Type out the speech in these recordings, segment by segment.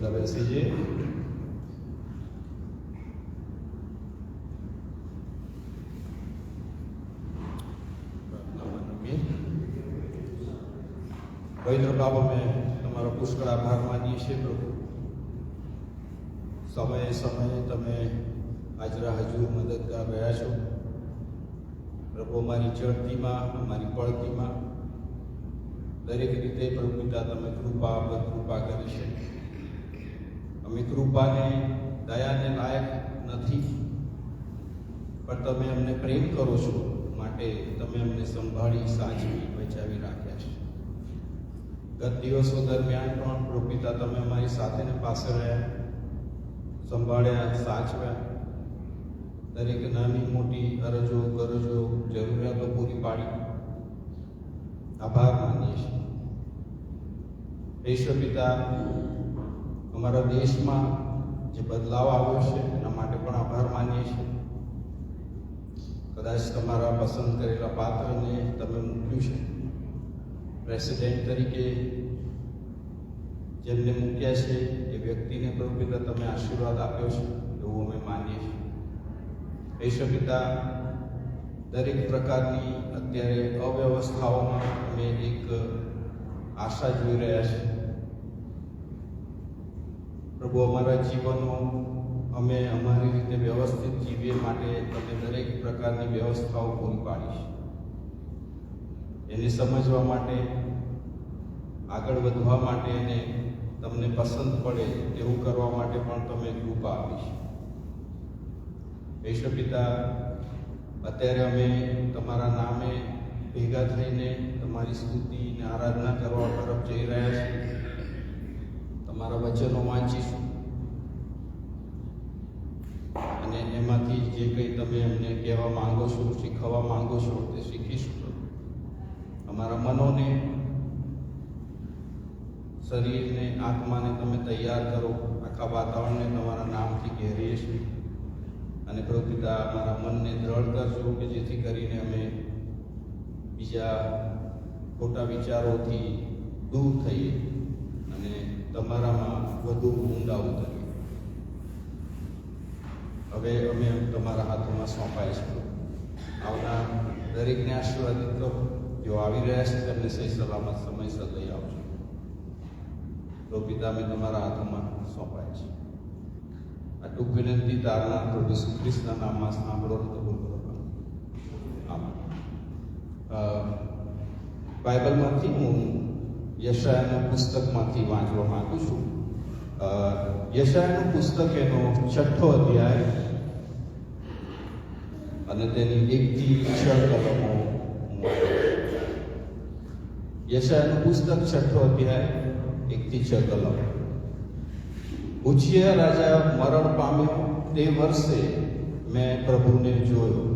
બધા બેસી જઈએ. પવિત્ર બાપ, અમે તમારો પુષ્કળ આભાર માનીએ છીએ પ્રભુ. સમયે સમયે તમે હાજરા હજુર મદદગાર રહ્યા છો પ્રભુ. અમારી ચડતીમાં, અમારી પડતીમાં દરેક રીતે પ્રભુ પિતા તમે કૃપા પર કૃપા કરી છે. અમે કૃપાને, દયાને લાયક નથી, પણ તમે અમને પ્રેમ કરો છો માટે તમે અમને સંભાળી, સાચવી, બચાવી રાખ્યા છે. ગત દિવસો દરમિયાન પણ પ્રભુ પિતા તમે અમારી સાથે ને પાસે રહ્યા, સંભાળ્યા, સાચવ્યા. દરેક નાની મોટી અરજો, ગરજો, જરૂરિયાતો પૂરી પાડી આભાર માનીએ છીએ. ઈશ્વર પિતા, અમારા દેશમાં જે બદલાવ આવ્યો છે એના માટે પણ આભાર માનીએ છીએ. કદાચ તમારા પસંદ કરેલા પાત્રને તમે મૂક્યું છે પ્રેસિડેન્ટ તરીકે, જેમને મૂક્યા છે એ વ્યક્તિને પ્રભુ પિતા તમે આશીર્વાદ આપ્યો છે એવું અમે માનીએ છીએ. ઈશ્વર પિતા, દરેક પ્રકારની અત્યારે અવ્યવસ્થાઓમાં અમે એક આશા જોઈ રહ્યા છે પ્રભુ. અમારા જીવનો અમે અમારી રીતે વ્યવસ્થિત જીવીએ માટે તમે દરેક પ્રકારની વ્યવસ્થાઓ પૂરી પાડી છે. એને સમજવા માટે, આગળ વધવા માટે અને તમને પસંદ પડે એવું કરવા માટે પણ તમે કૃપા આપી છે. ઈશ્વર પિતા, અત્યારે અમે તમારા નામે ભેગા થઈને તમારી સ્તુતિ અને આરાધના કરવા તરફ જઈ રહ્યા છીએ. તમારા વચનો વાંચીશું અને એમાંથી જે કંઈ તમે અમને કહેવા માંગો છો, શીખવવા માંગો છો તે શીખીશું. અમારા મનોને, શરીરને, આત્માને તમે તૈયાર કરો. આખા વાતાવરણને તમારા નામથી ઘેરીએ છીએ અને પ્રભુ પિતા, અમારા મનને દ્રઢ કરજો કે જેથી કરીને અમે બીજા ખોટા વિચારોથી દૂર થઈએ અને તમારામાં વધુ ઊંડા ઉતરીએ. હવે અમે તમારા હાથોમાં સોંપાય છે. આવનાર દરેકને આશીર્વાદિત કરો. જો આવી રહ્યા છે તેમને સહી સલામત સમયસર લઈ આવજો. પ્રભુ પિતા, અમે તમારા હાથોમાં સોંપાય છે. આ ટૂંક વિનંતી તારનાર પ્રભુ ઈસુ ખ્રિસ્તના નામમાં સાંભળો તો કબૂલ કરો. આમાં બાઇબલમાંથી હું યશાયાના પુસ્તકમાંથી વાંચવા માંગુ છું. યશાયાનું પુસ્તક એનો 6થો અધ્યાય અને તેની 1 થી 6 કલમો. યશાયાનું પુસ્તક 6થો અધ્યાય 1 થી 6 કલમો. ઉજિયા રાજા મરણ પામ્યો તે વર્ષે મેં પ્રભુને જોયો.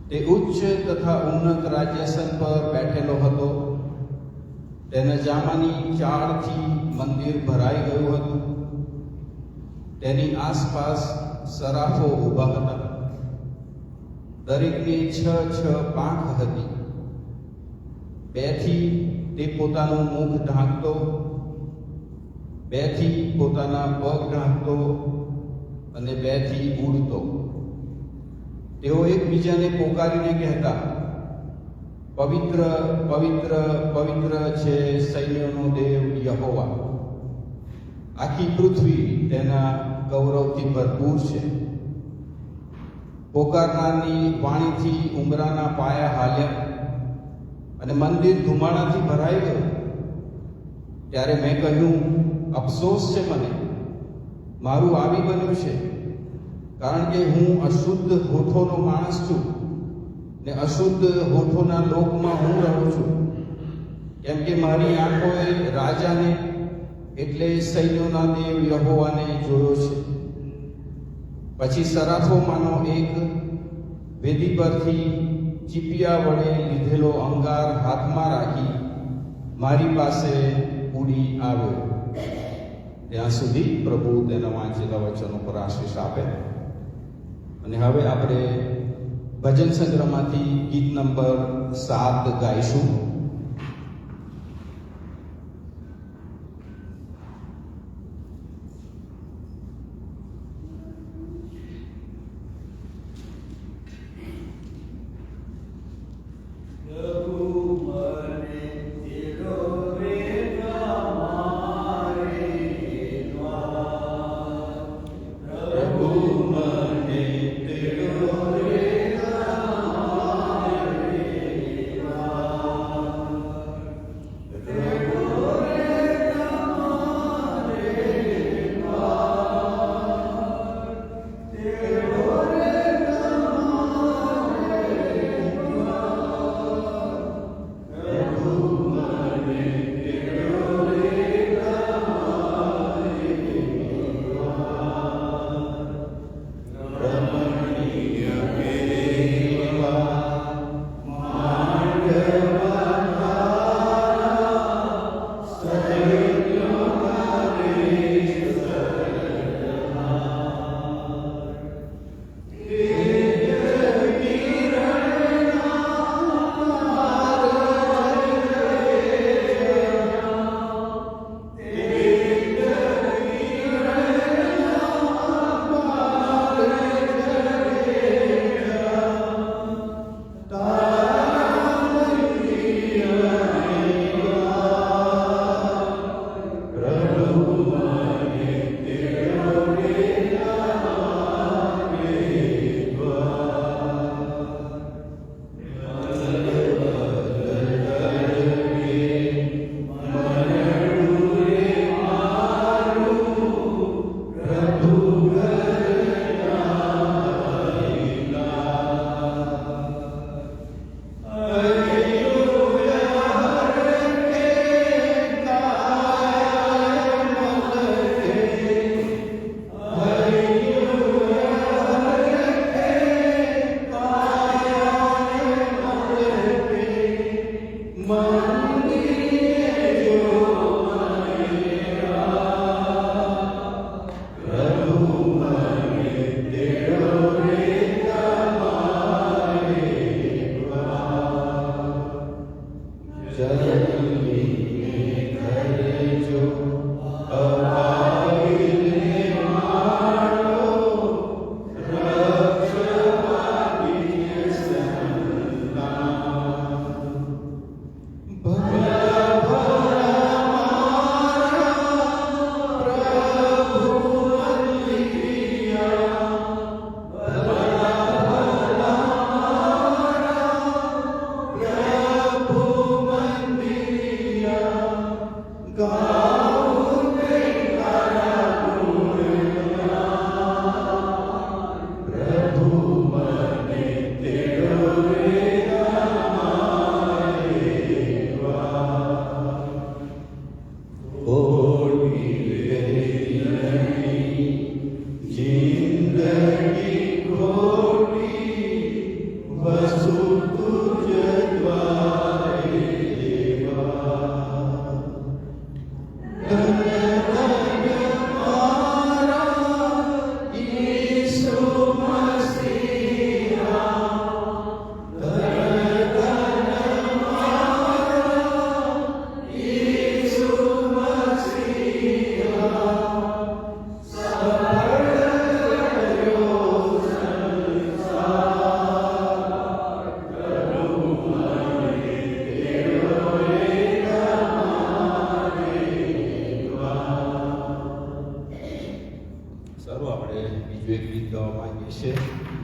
તે ઉચ્ચ તથા ઉન્નત રાજ્યાસન પર બેઠેલો હતો. તેના જામાની ચાળથી મંદિર ભરાઈ ગયું હતું. તેની આસપાસ સરાફો ઊભા હતા. દરેકની 6 પાંખ હતી. 2થી તે પોતાનું મુખ ઢાંકતો, 2થી પોતાના પગ ઢાંકતો અને 2થી ઉડતો. તેઓ એકબીજાને પોકારીને કહેતા, પવિત્ર, પવિત્ર, પવિત્ર છે સૈન્યોનો દેવ યહોવા. આખી પૃથ્વી તેના ગૌરવથી ભરપૂર છે. પોકારનારની વાણીથી ઉંબરાના પાયા હાલ્યા અને મંદિર ધુમાડાથી ભરાઈ ગયું. ત્યારે મેં કહ્યું, અફસોસ છે મને, મારું આવી બન્યું છે, કારણ કે હું અશુદ્ધ હોઠોનો માણસ છું ને અશુદ્ધ હોઠોના લોકમાં હું રહું છું. કેમ કે મારી આંખોએ રાજાને, એટલે સૈન્યોના દેવ યહોવાને જોયો છે. પછી સરાફોમાંનો એક વેદી પરથી ચીપિયા વડે લીધેલો અંગાર હાથમાં રાખી મારી પાસે ઉડી આવ્યો. ત્યાં સુધી પ્રભુ તેના વાંચેલા વચનો પર આશીષ આપે. અને હવે આપણે ભજન સંગ્રહમાંથી ગીત નંબર 7 ગાઈશું.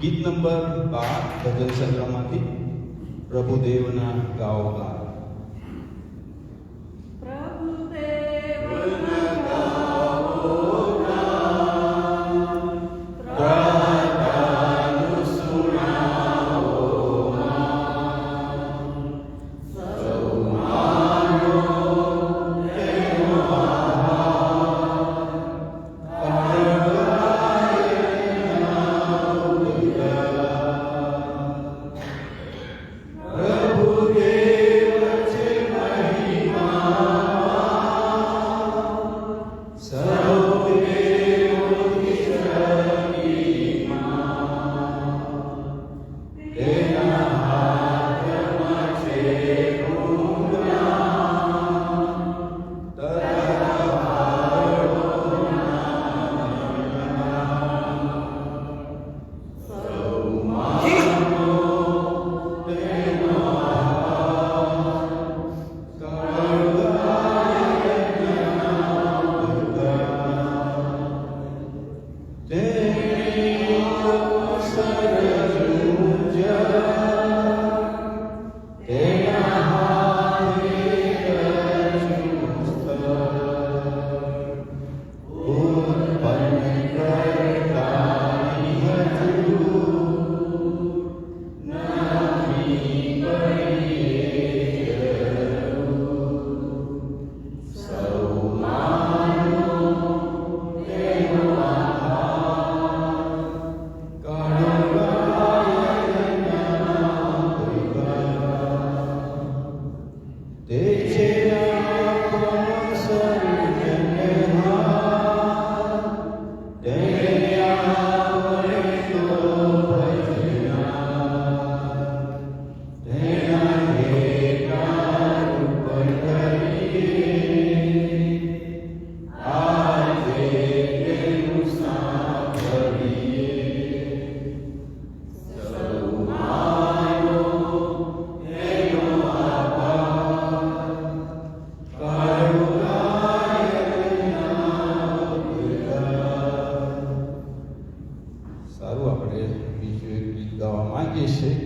ગીત નંબર 12 ભજન સંગ્રહમાંથી પ્રભુદેવના ગાઓ ગા.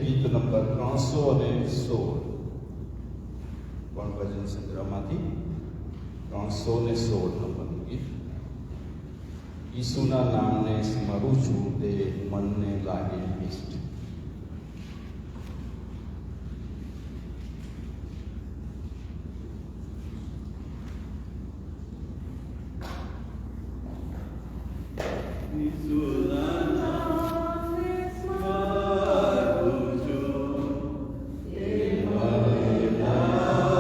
ગીત નંબર 316 પણ ભજન સંગ્રહમાંથી 316 નંબરનું ગીત. ઈસુના નામને સ્મરું છું તે મનને લાગે ઇષ્ટ. Amen.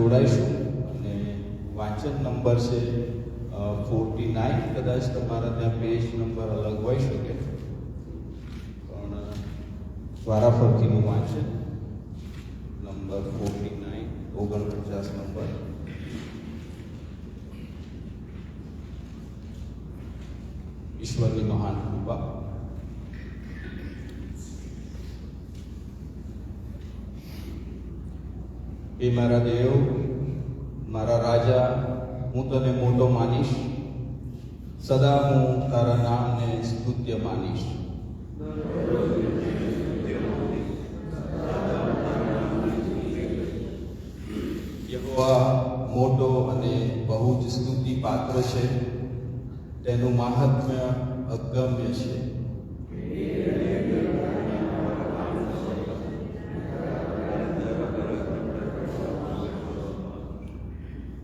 જોડાઈશું. અને વાંચન નંબર છે 49. કદાચ તમારા ત્યાં પેજ નંબર અલગ હોઈ શકે, પણ વારાફરતીનું વાંચન નંબર 49, 49 નંબર. ઈશ્વરની મહાન કૃપા. એ મારા દેવ, મારા રાજા, હું તને મોટો માનીશ, સદા હું તારા નામને સ્તુત્ય માનીશ. યહોવા મોટો અને બહુ જ સ્તુતિ પાત્ર છે, તેનું મહાત્મ્ય અગમ્ય છે.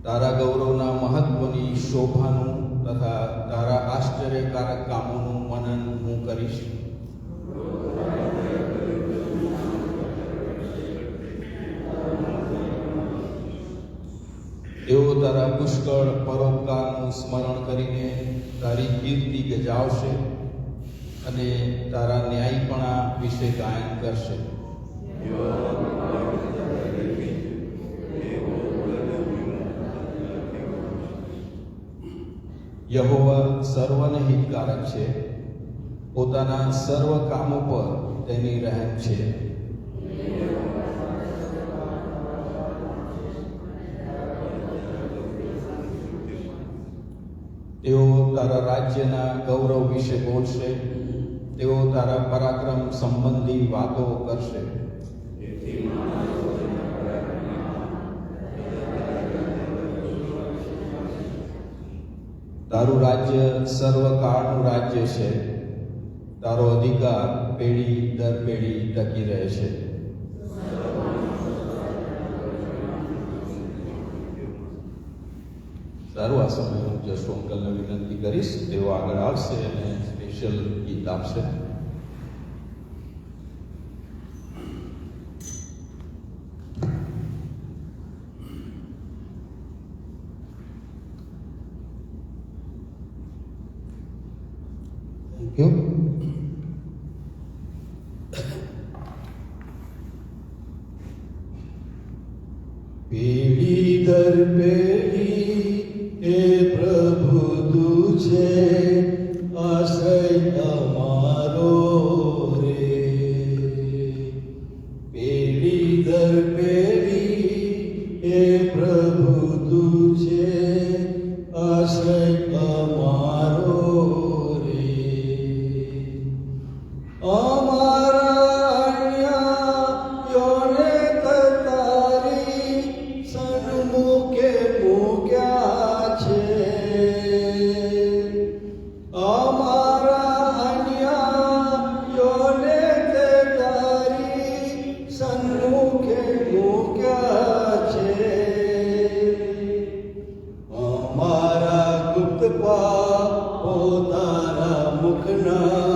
તારા ગૌરવના મહત્વની શોભાનું તથા તારા આશ્ચર્યકારક કામોનું મનન હું કરીશ. તેઓ તારા પુષ્કળ પરોપકારનું સ્મરણ કરીને તારી કીર્તિ ગજાવશે અને તારા ન્યાયપણા વિશે ગાયન કરશે. યહોવા સર્વને હિતકારક છે, પોતાના સર્વ કામો પર તેની રહેમ છે. તેઓ તારા રાજ્યના ગૌરવ વિશે બોલશે, તેઓ તારા પરાક્રમ સંબંધી વાતો કરશે. તારું રાજ્ય સર્વકાળનું રાજ્ય છે, તારો અધિકાર પેઢી દર પેઢી ટકી રહે છે. સારું, આ સમયે હું જશો અંકલને વિનંતી કરીશ, તેઓ આગળ આવશે અને સ્પેશિયલ ગીત આપશે. Thank you. પેઢી દર પેઢી હે પ્રભુ તુજે આશ્રય અમારો રે. પેઢી દર પેઢી હે પ્રભુ તુજે આશ્રય અમારો રે. અમારા અન્યાયોને તારી સન્મુખે મૂક્યા છે. અમારા અન્યાયોને તારી સન્મુખે મૂક્યા છે. અમારા ગુપ્ત પાપો તારા મુખના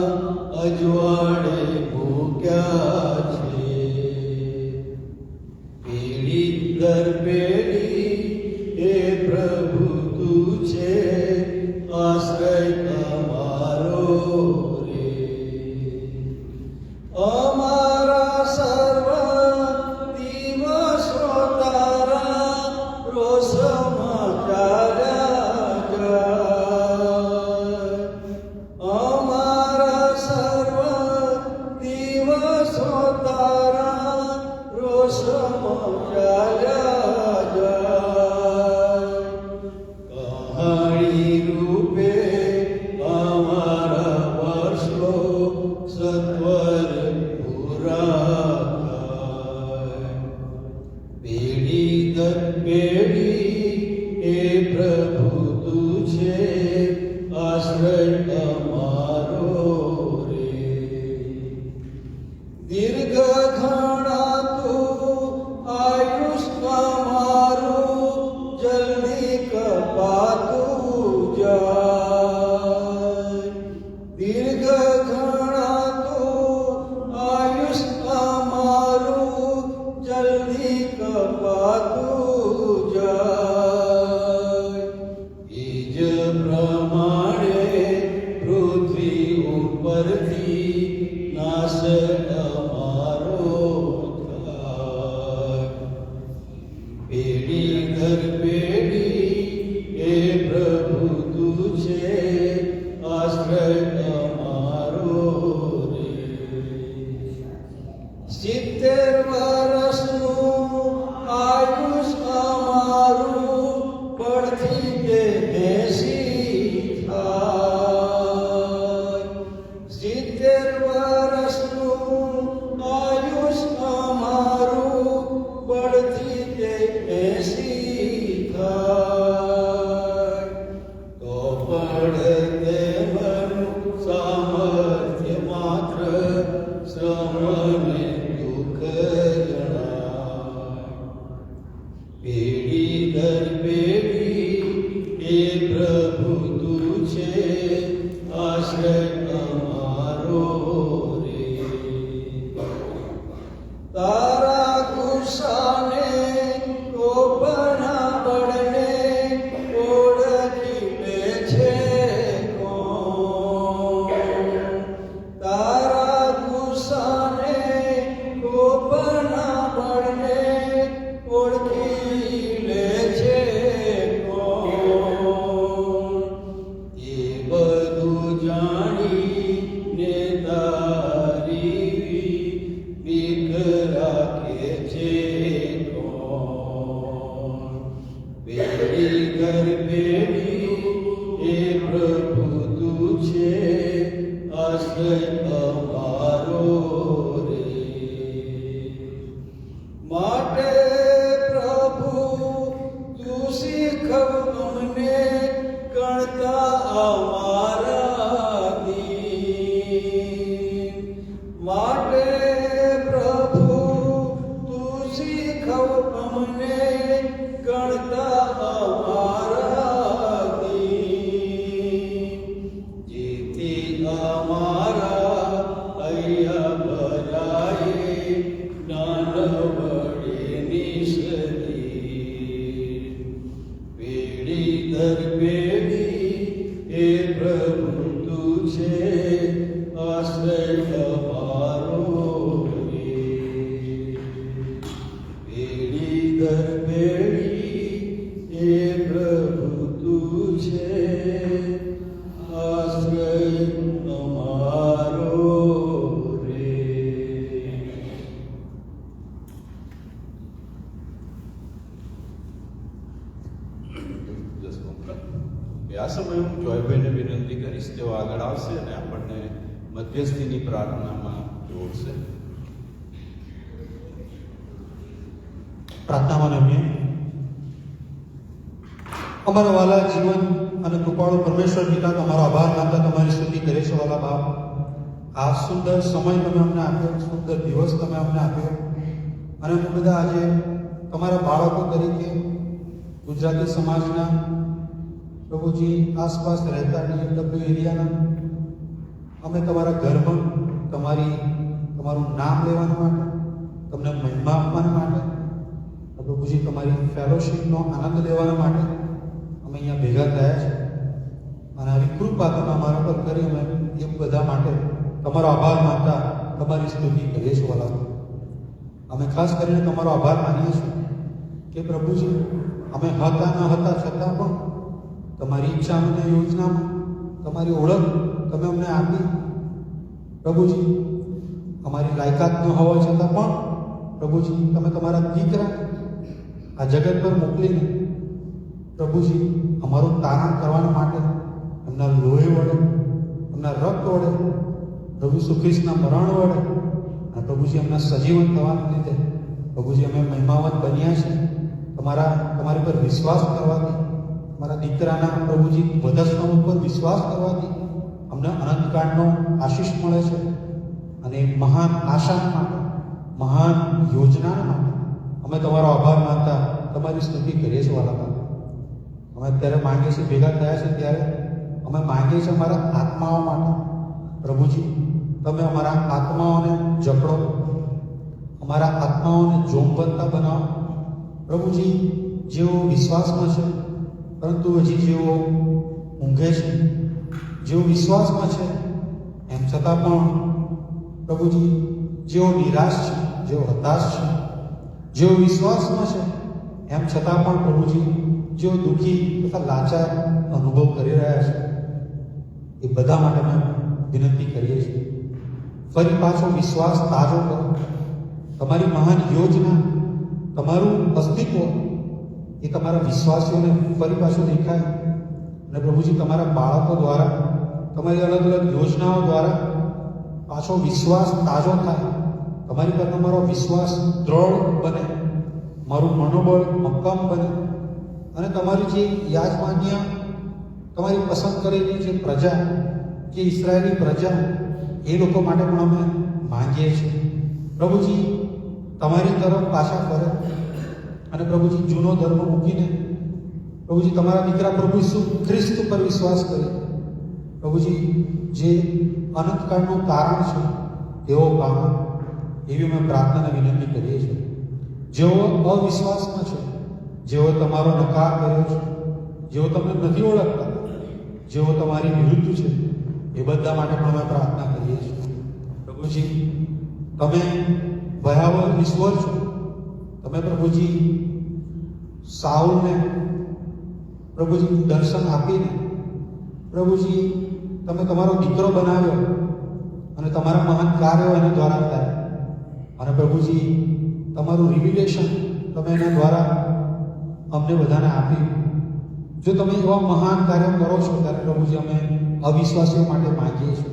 અજવાળે મૂક્યા છે. પેઢી દર પેઢી હે પ્રભુ તુજે આશ્રય અમારો રે. અમારા સર્વ દિવસો તારા રોષમાં ચાલ્યા જાય. અમારા સર્વ દિવસો તારા રોષમાં ચાલ્યા જાય. કહાણી રૂપે અમારા વર્ષો સત્વર પૂરા થાય. પેઢી દર પેઢી હે પ્રભુ તુજે આશ્રય અમારો રે. દીર્ઘ ઘણા તું આયુષ અમારું જલ્દી કપાતું જાય. દીર્ઘ ઘણા તું આયુષ અમારું જલ્દી કપાતું આશ્રય અમારો રે. તારા ગુસ્સાને કોપના બળને ઓળખી લે છે કોણ? તારા ગુસ્સાને કોપના બળને ઓળખી લે છે કોણ? એ બધું જાણીને તારી બીક રાખે છે કોણ? પેઢી દર પેઢી એ પ્રભુ તું છે આશ્રય અમારો રે. માટે પ્રભુ તું શીખવ અમને ગણતા અમારા દીન. માટે પ્રભુ તું શીખવ અમને ગણતા અમારા દીન. જેથી અમારા અહીંયા ભરાય જ્ઞાન વડે નિષ્ઠી. પેઢી દર પેઢી એ પ્રભુ તું છે આશ્રય અમારો રે. પેઢી દર પેઢી એ પ્રભુ તું છે આશ્રય અમારો રે. આ સમયે હું જોયભાઈને વિનંતી કરીશ, તેઓ આગળ આવશે અને આપણને મધ્યસ્થીની પ્રાર્થનામાં જોડશે. પ્રાર્થનામાં નમીએ. અમારા વાલા જીવન અને કૃપાળુ પરમેશ્વર પિતા, તમારો આભાર માનતા તમારી સ્તુતિ કરે છે વાલા બાપ. આ સુંદર સમય તમે અમને આપ્યો, સુંદર દિવસ તમે અમને આપ્યો, અને અમે બધા આજે તમારા બાળકો તરીકે ગુજરાતી સમાજના પ્રભુજી આસપાસ રહેતા DFW એરિયાના અમે તમારા ઘરમાં તમારું નામ લેવા માટે, તમને મહિમા આપવા માટે, પ્રભુજી તમારી ફેલોશિપનો આનંદ લેવા માટે અમે અહીંયા ભેગા થયા છે. અને આવી કૃપા તમે અમારા પર કરી, અમે એ બધા માટે તમારો આભાર માનતા તમારી સ્તુતિ કરીએ છીએ વાલા. અમે ખાસ કરીને તમારો આભાર માનીએ છીએ કે પ્રભુજી અમે હતા ન હતા છતાં પણ તમારી ઈચ્છા અને યોજનામાં તમારી ઓળખ તમે અમને આપી. પ્રભુજી અમારી લાયકાત ન હોવા છતાં પણ પ્રભુજી તમે તમારા દીકરા આ જગત પર મોકલીને પ્રભુજી અમારું તારણ કરવાના માટે એમના લોહી વડે, એમના રક્ત વડે, પ્રભુ ઈસુ ખ્રિસ્તના મરણ વડે અને પ્રભુજી એમના સજીવન થવાને લીધે પ્રભુજી અમે મહિમાવંત બન્યા છે. તમારી પર વિશ્વાસ કરવાથી, તમારા દીકરાના પ્રભુજી વધસ્તંભ ઉપર વિશ્વાસ કરવાથી અમને અનંતકાળનો આશીષ મળે છે. અને મહાન આશા માટે, મહાન યોજના માટે અમે તમારો આભાર માનતા તમારી સ્તુતિ કરીએ છીએ વાલા બાપ. અમે અત્યારે માંગીએ છીએ, ભેગા થયા છે ત્યારે અમે માંગીએ છીએ અમારા આત્માઓ માટે. પ્રભુજી તમે અમારા આત્માઓને જકડો, અમારા આત્માઓને જોમવંતા બનાવો. પ્રભુજી જેઓ વિશ્વાસમાં છે પરંતુ હજી જેઓ ઊંઘે છે, જેઓ વિશ્વાસમાં છે એમ છતાં પણ પ્રભુજી જેઓ નિરાશ છે, જેઓ હતાશ છે, જેઓ વિશ્વાસમાં છે એમ છતાં પણ પ્રભુજી જેઓ દુઃખી તથા લાચાર અનુભવ કરી રહ્યા છે, એ બધા માટે અમે વિનંતી કરીએ છીએ. ફરી પાછો વિશ્વાસ તાજો કરો. તમારી મહાન યોજના, તમારું અસ્તિત્વ એ તમારા વિશ્વાસીઓને ફરી પાછું દેખાય અને પ્રભુજી તમારા બાળકો દ્વારા, તમારી અલગ અલગ યોજનાઓ દ્વારા પાછો વિશ્વાસ તાજો થાય. તમારી પર તમારો વિશ્વાસ દ્રઢ બને, મારું મનોબળ મક્કમ બને અને તમારી જે યાજમાન્ય, તમારી પસંદ કરેલી જે પ્રજા, જે ઇસરાયેલી પ્રજા, એ લોકો માટે પણ અમે માંગીએ છીએ. પ્રભુજી તમારી તરફ પાછા ફરે અને પ્રભુજી જૂનો ધર્મ મૂકીને પ્રભુજી તમારા દીકરા પ્રભુ ઈસુ ખ્રિસ્ત પર વિશ્વાસ કરે. પ્રભુજી જે અનંતકાળનું કારણ છે તેઓ પામો એવી અમે પ્રાર્થના અને વિનંતી કરીએ છીએ. જેઓ અવિશ્વાસમાં છે, જેઓ તમારો નકાર કર્યો છે, જેઓ તમને નથી ઓળખતા, જેઓ તમારી વિરુદ્ધ છે, એ બધા માટે પણ અમે પ્રાર્થના કરીએ છીએ. પ્રભુજી, તમે ભયાવહ ઈશ્વર છો. તમે પ્રભુજી સાઉલને પ્રભુજી દર્શન આપીને પ્રભુજી તમે તમારો દીકરો બનાવ્યો અને તમારા મહાન કાર્યો એના દ્વારા થયા. અને પ્રભુજી તમારું રિવિલેશન તમે એના દ્વારા અમને બધાને આપ્યું. જો તમે એવા મહાન કાર્યો કરો છો ત્યારે પ્રભુજી અમે અવિશ્વાસીઓ માટે માંગીએ છીએ.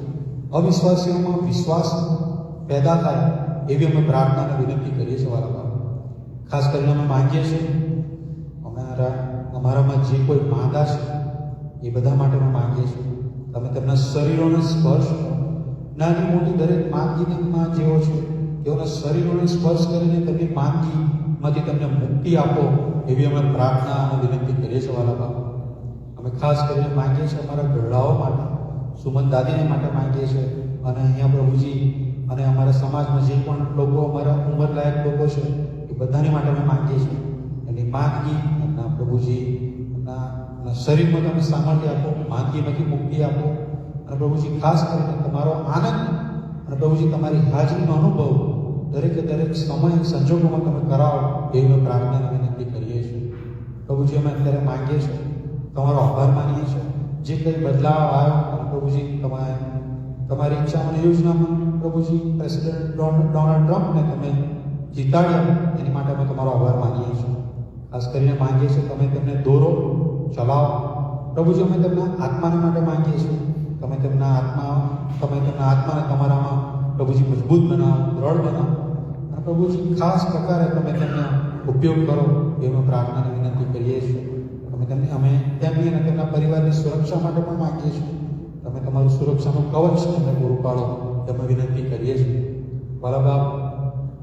અવિશ્વાસીઓમાં વિશ્વાસ પેદા થાય એવી અમે પ્રાર્થના અને વિનંતી કરીએ છીએ વાલા બાપ. ખાસ કરીને અમે માંગીએ છીએ અમારામાં જે કોઈ માંદા છે એ બધા માટે અમે માંગીએ છીએ. તમે તેમના શરીરોને સ્પર્શ કરો. નાની મોટી દરેક માંદગીમાં જેઓ છે તેઓના શરીરોને સ્પર્શ કરીને તેમની માંદગીમાંથી તેમને મુક્તિ આપો એવી અમે પ્રાર્થના અને વિનંતી કરીએ છીએ વાલા બાપ. અમે ખાસ કરીને માંગીએ છીએ અમારા ગરડાઓ માટે, સુમન દાદીને માટે માંગીએ છીએ. અને અહીંયા પ્રભુજી અને અમારા સમાજમાં જે પણ લોકો અમારા ઉંમરલાયક લોકો છે એ બધાની માટે અમે માંગીએ છીએ. એની માંદગી એમના પ્રભુજી એમના શરીરમાં તમે સામર્થ્ય આપો, માંદગીમાંથી મુક્તિ આપો. અને પ્રભુજી ખાસ કરીને તમારો આનંદ અને પ્રભુજી તમારી હાજરીનો અનુભવ દરેકે દરેક સમય સંજોગોમાં તમે કરાવો એવી અમે પ્રાર્થના વિનંતી કરીએ છીએ. પ્રભુજી અમે અત્યારે માંગીએ છીએ, તમારો આભાર માનીએ છીએ. જે કંઈ બદલાવ આવ્યો અને પ્રભુજી તમારી ઈચ્છા અને યોજનામાં પ્રભુજી પ્રેસિડેન્ટ ડોનાલ્ડ ટ્રમ્પને તમે જીતાડ્યા એની માટે અમે તમારો આભાર માનીએ છીએ. ખાસ કરીને માંગીએ છીએ તમે તેમને દોરો, ચલાવો. પ્રભુજી અમે તેમના આત્માને માટે માંગીએ છીએ. તમે તેમના આત્માને તમારામાં પ્રભુજી મજબૂત બનાવો, દ્રઢ બનાવો. અને પ્રભુજી ખાસ પ્રકારે તમે તેમનો ઉપયોગ કરો એવી પ્રાર્થનાની વિનંતી કરીએ છીએ. અમે તેમની અને તેમના પરિવારની સુરક્ષા માટે પણ માંગીએ છીએ. તમે તમારું સુરક્ષાનું કવચ અમને પૂરું પાડો એ અમે વિનંતી કરીએ છીએ. વાલા બાપ,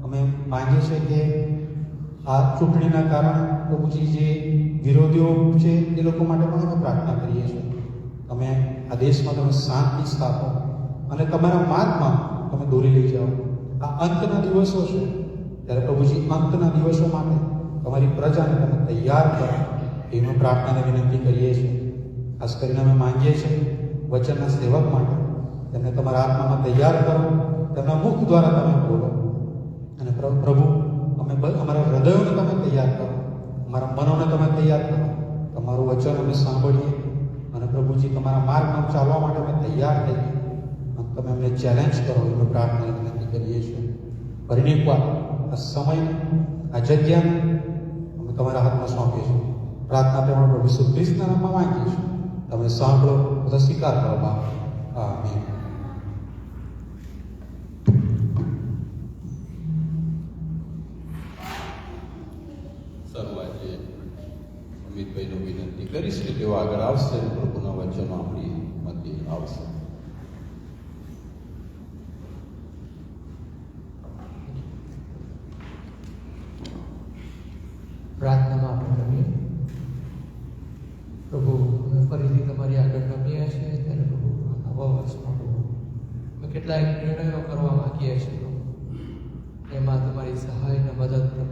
અમે માંગીએ છીએ કે આ ચૂંટણીના કારણે પ્રભુજી જે વિરોધીઓ છે એ લોકો માટે પણ અમે પ્રાર્થના કરીએ છીએ. તમે આ દેશમાં તમે શાંતિ સ્થાપો અને તમારા માર્ગમાં તમે દોરી લઈ જાઓ. આ અંતના દિવસો છે ત્યારે પ્રભુજી અંતના દિવસો માટે તમારી પ્રજાને તમે તૈયાર કરો એવી પ્રાર્થનાને વિનંતી કરીએ છીએ. ખાસ કરીને અમે માંગીએ છીએ વચનના સેવક માટે તેમને તમારા આત્મામાં તૈયાર કરો, તેમના મુખ દ્વારા તમે બોલો. અને પ્રભુ અમારા હૃદયોને તમે તૈયાર કરો, અમારા મનોને તમે તૈયાર કરો. તમારું વચન અમે સાંભળીએ અને પ્રભુજી તમારા માર્ગમાં ચાલવા માટે અમે તૈયાર થઈએ અને તમે અમને ચેલેન્જ કરો એવી પ્રાર્થના વિનંતી કરીએ છીએ. પરિણીકવાર આ સમય, આ જગ્યાને અમે તમારા હાથમાં સોંપીએ છીએ. પ્રાર્થના પ્રમાણે પ્રભુ ઈસુ ખ્રિસ્તના નામમાં માંગીએ છીએ. તમે સાંભળો, બધા સ્વીકાર કરો બાપ. આમીન. શરૂઆતે અમિતભાઈનું વિનંતી કરીશ કે તેઓ આગળ આવશે અને પ્રભુના વચનો આપણી મધ્યે આવશે. પ્રાર્થનામાં આપણે રમીએ. પ્રભુ, અમે ફરીથી તમારી આગળ રમીએ છીએ ત્યારે પ્રભુ નવા વર્ષમાં પ્રભુ અમે કેટલાક નિર્ણયો કરવા માંગીએ છીએ પ્રભુ. એમાં તમારી સહાય અને મદદ તમે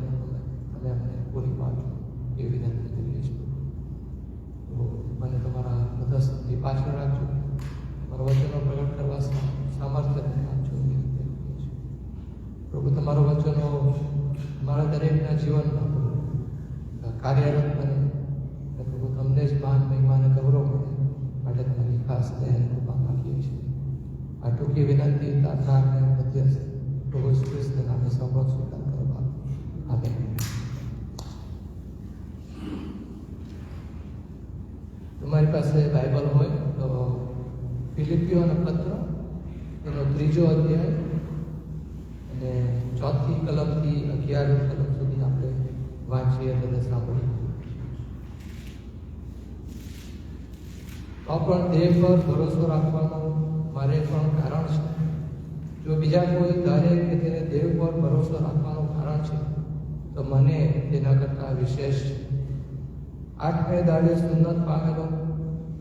અમને પૂરી પાડો એ વિનંતી કરીએ છીએ. પ્રભુ, મને તમારા મદદથી પાછળ રાખજો, તમારા વચનો પ્રગટ કરવા સામર્થ્ય આપજો એ વિનંતી કરીએ છીએ. પ્રભુ, તમારો વચનો મારા દરેકના જીવનમાં કાર્યરત બને. પ્રભુ, તમને જ માન, મહિમા અને ગૌરવ મળે માટે તમારી ખાસ દયાની કૃપા માંગીએ છીએ. આ ટૂંકી વિનંતી પ્રાર્થના મધ્યસ્થ પ્રભુ ઈસુ ખ્રિસ્તના નામે સૌનો સ્વીકાર કરવા. આમેન. તમારી પાસે બાઇબલ હોય તો ફિલિપીઓના પત્ર એનો 3જો અધ્યાય અને 4થી કલમથી 11મી કલમ સુધી આપણે વાંચીએ અને સાંભળીએ. તો પણ દેહ પર ભરોસો રાખવાનું મારે પણ કારણ છે. જો બીજા કોઈ ધારે કે તેને દેહ પર ભરોસો રાખવાનું કારણ છે તો મને તેના કરતાં વિશેષ છે. 8મે દાડે સુન્નત પામેલો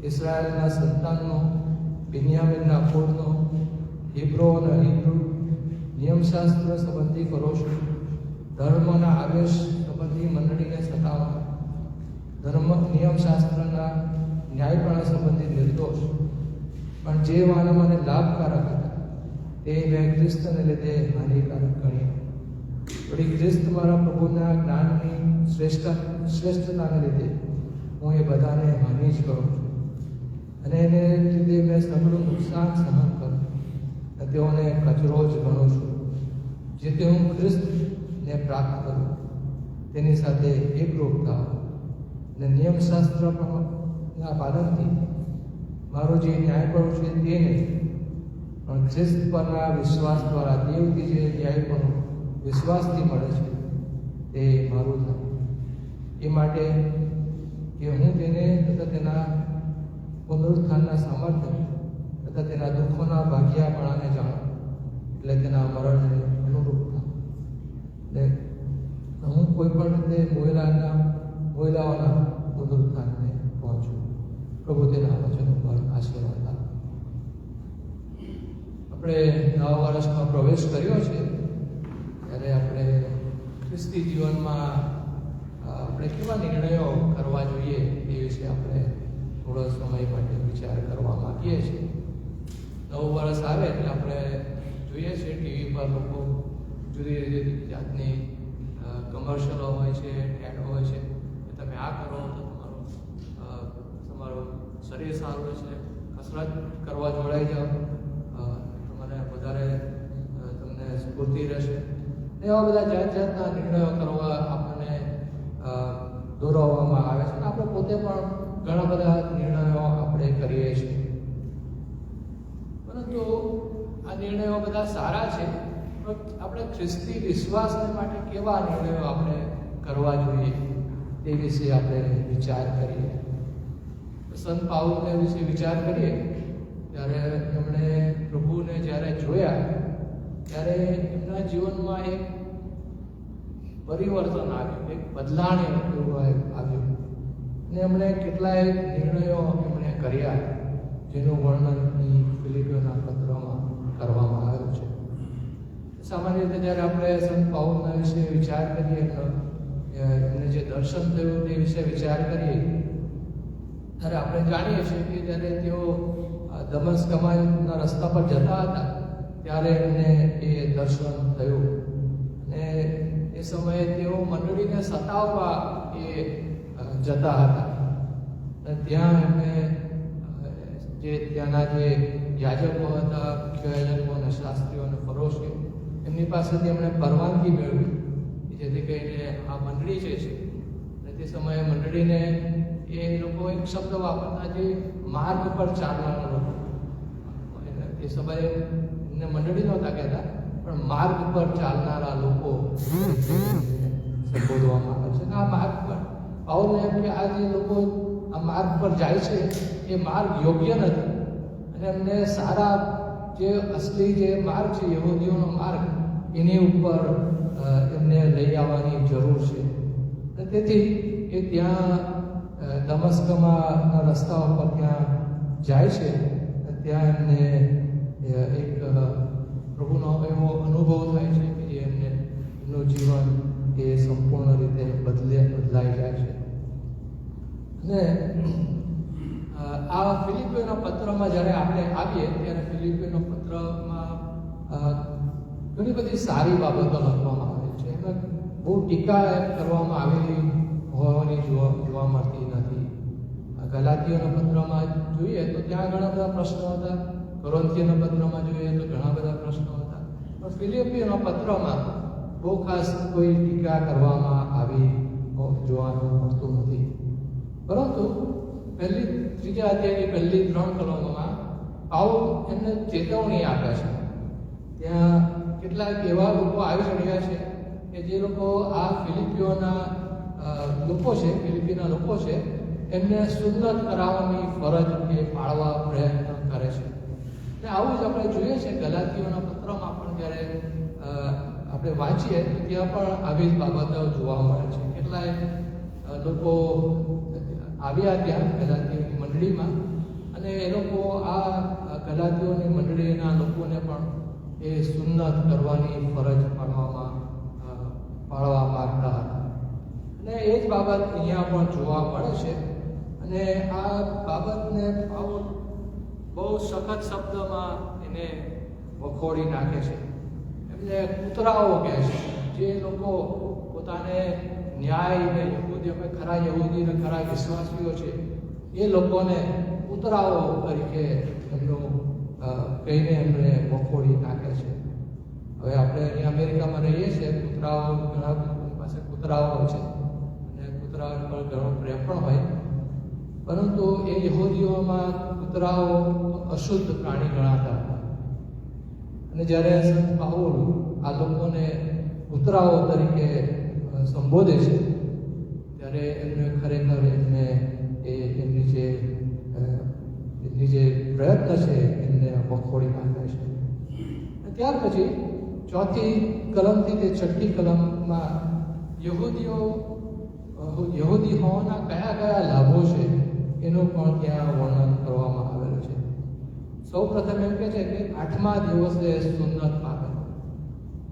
ઇસરાયેલના સંતાનનો બિન્યામીનના કુળનો, હિબ્રો અને હિબ્રુ, નિયમશાસ્ત્ર સંબંધી કરોશો, ધર્મના આવેશ સંબંધી મંડળીને સતાવવા, નિયમશાસ્ત્રના ન્યાયપણા સંબંધી નિર્દોષ, પણ જે માનવોને લાભકારક હતા તે મેં ખ્રિસ્તને લીધે હાનિકારક ગણ્યા. વળી ખ્રિસ્ત મારા પ્રભુના જ્ઞાનની શ્રેષ્ઠતાને લીધે હું એ બધાને હાનિ જ કરું છું, અને એને લીધે મેં સઘળું નુકસાન સહન કરું અને તેઓને કચરો જ ગણું છું, જેથી હું ખ્રિસ્તને પ્રાપ્ત કરું, તેની સાથે એકરૂપ થાઉં અને નિયમશાસ્ત્રના પાલનથી મારું જે ન્યાયપણું છે તે નહીં, પણ ખ્રિસ્ત પરના વિશ્વાસ દ્વારા દેવથી જે ન્યાયપણું વિશ્વાસથી મળે છે તે મારું થાય. એ માટે કે હું તેને તથા તેના પુનરુત્થાનના સામર્થ્ય તથા તેના દુઃખોના ભાગ્યાપણાને જાણું, એટલે તેના મરણને અનુરૂપ થાઉં. ને હું કોઈ પણ રીતે મોયલાઓના પુનરુત્થાનને પહોંચું. પ્રભુ તેના વચનો પર આશીર્વાદ આપે. આપણે નવા વર્ષમાં પ્રવેશ કર્યો છે ત્યારે આપણે ખ્રિસ્તી જીવનમાં આપણે કેવા નિર્ણયો કરવા જોઈએ એ વિશે આપણે થોડો સમય માટે વિચાર કરવા માંગીએ છીએ. નવું વર્ષ આવે એટલે આપણે જોઈએ છીએ ટીવી પર લોકો જુદી જુદી જાતની કમર્શિયલો હોય છે, એડ હોય છે કે તમે આ કરો તો તમારું શરીર સારું રહેશે, કસરત કરવા જોડાઈ જાઓ, તમને વધારે તમને સ્ફૂર્તિ રહેશે. એવા બધા જાત જાતના નિર્ણયો કરવા આપણને દોરાવવામાં આવે છે અને આપણે પોતે પણ ઘણા બધા નિર્ણયો આપણે કરીએ છીએ. પરંતુ આ નિર્ણયો બધા સારા છે, પણ આપણે ખ્રિસ્તી વિશ્વાસને માટે કેવા નિર્ણયો આપણે કરવા જોઈએ તે વિશે આપણે વિચાર કરીએ. સંત પાઉલને વિશે વિચાર કરીએ ત્યારે એમણે પ્રભુને જ્યારે જોયા ત્યારે એમના જીવનમાં એક પરિવર્તન આવ્યું, એક બદલાણ એવું આવ્યું અને એમણે કેટલાય નિર્ણયો એમણે કર્યા જેનું વર્ણન ફિલિપીઓના પત્રમાં કરવામાં આવ્યું છે. સામાન્ય રીતે જ્યારે આપણે સંત પાઉલના વિશે વિચાર કરીએ, એમને જે દર્શન થયું તે વિશે વિચાર કરીએ ત્યારે આપણે જાણીએ છીએ કે જ્યારે તેઓ દમસ્કના રસ્તા પર જતા હતા ત્યારે એમને એ દર્શન થયું અને એ સમયે તેઓ મંડળીને સતાવવા એ જતા હતા અને ત્યાં એમને જે ત્યાંના જે યાજકો હતા, મુખ્ય યાજકો અને શાસ્ત્રીઓ અને ફરોશીઓ, એમની પાસેથી એમણે પરવાનગી મેળવી જેથી કરીને આ મંડળી જે છે અને તે સમયે મંડળીને એ લોકો એક શબ્દ વાપરતા જે માર્ગ પર ચાલવાના લોકો, એ સમયે એમને મંડળી નહોતા કહેતા પણ માર્ગ પર ચાલનારા લોકો સંબોધવામાં આવે છે. આ માર્ગ પર પાઉલને એમ કે આ જે લોકો આ માર્ગ પર જાય છે એ માર્ગ યોગ્ય નથી અને એમને સારા જે અસલી જે માર્ગ છે યહૂદીઓનો માર્ગ એની ઉપર એમને લઈ આવવાની જરૂર છે. અને તેથી એ ત્યાં દમસ્કમાં રસ્તાઓ પર ત્યાં જાય છે. ત્યાં એમને એક પ્રભુનો એવો અનુભવ થાય છે કે જે એમનું જીવન એ સંપૂર્ણ રીતે બદલાઈ જાય છે. અને આ ફિલિપીઓના પત્રમાં જ્યારે આપણે આવીએ ત્યારે ફિલિપીઓના પત્રમાં ઘણી બધી સારી બાબતો લખવામાં આવે છે. એમાં બહુ ટીકા કરવામાં આવેલી હોવાની જોવા મળતી નથી. ગલાતીઓના પત્રમાં જોઈએ તો ત્યાં ઘણા બધા પ્રશ્નો હતા, કોરિન્થીઓના પત્રમાં જોઈએ તો ઘણા બધા પ્રશ્નો હતા, પણ ફિલિપીઓના પત્રમાં બહુ ખાસ કોઈ ટીકા કરવામાં આવી જોવાનું મળતું નથી. પરંતુ ત્રીજા અધ્યાયની પહેલી 3 કલમોમાં પાઉલ એમને ચેતવણી આપે છે. ત્યાં કેટલાક એવા લોકો આવી રહ્યા છે કે જે લોકો આ ફિલિપીના લોકો છે એમને સુન્નત કરાવવાની ફરજ એ પાળવા પ્રયત્ન કરે છે. અને આવું જ આપણે જોઈએ છે ગલાતીઓના પત્રમાં પણ જ્યારે આપણે વાંચીએ તો ત્યાં પણ આવી જ બાબતો જોવા મળે છે. કેટલાય લોકો આવ્યા ત્યાં ગલાતીઓની મંડળીમાં અને એ લોકો આ ગલાતીઓની મંડળીના લોકોને પણ એ સુન્નત કરવાની ફરજ પાડવા માંગતા હતા. અને એ જ બાબત અહીંયા પણ જોવા મળે છે. અને આ બાબતને પાઉલ બહુ સખત શબ્દમાં એને વખોડી નાખે છે. એમને કૂતરાઓ કહે છે. જે લોકો પોતાને ન્યાય ને યહૂદીઓ ખરા યહૂદી ને ખરા વિશ્વાસીઓ છે એ લોકોને કૂતરાઓ તરીકે એમનું કહીને એમને વખોડી નાખે છે. હવે આપણે અહીંયા અમેરિકામાં રહીએ છીએ, કૂતરાઓ ઘણા લોકોની પાસે કૂતરાઓ હોય છે અને કૂતરાઓ પર ઘણો પ્રેમ પણ હોય, પરંતુ એ યહૂદીઓમાં કૂતરાઓ અશુદ્ધ પ્રાણી ગણાતા હતા. અને જ્યારે સંત પાઉલ આ લોકોને કૂતરાઓ તરીકે સંબોધે છે ત્યારે એમને ખરેખર એમને એમની જે પ્રયત્ન છે એમને વખોડી નાખે છે. ત્યાર પછી ચોથી કલમથી તે છઠ્ઠી કલમમાં યહૂદી હોવાના કયા કયા લાભો છે એનું પણ ત્યાં વર્ણન કરવામાં આવેલું છે. સૌ પ્રથમ એમ કહે છે કે 8મા દિવસે સુન્નત પામેલો.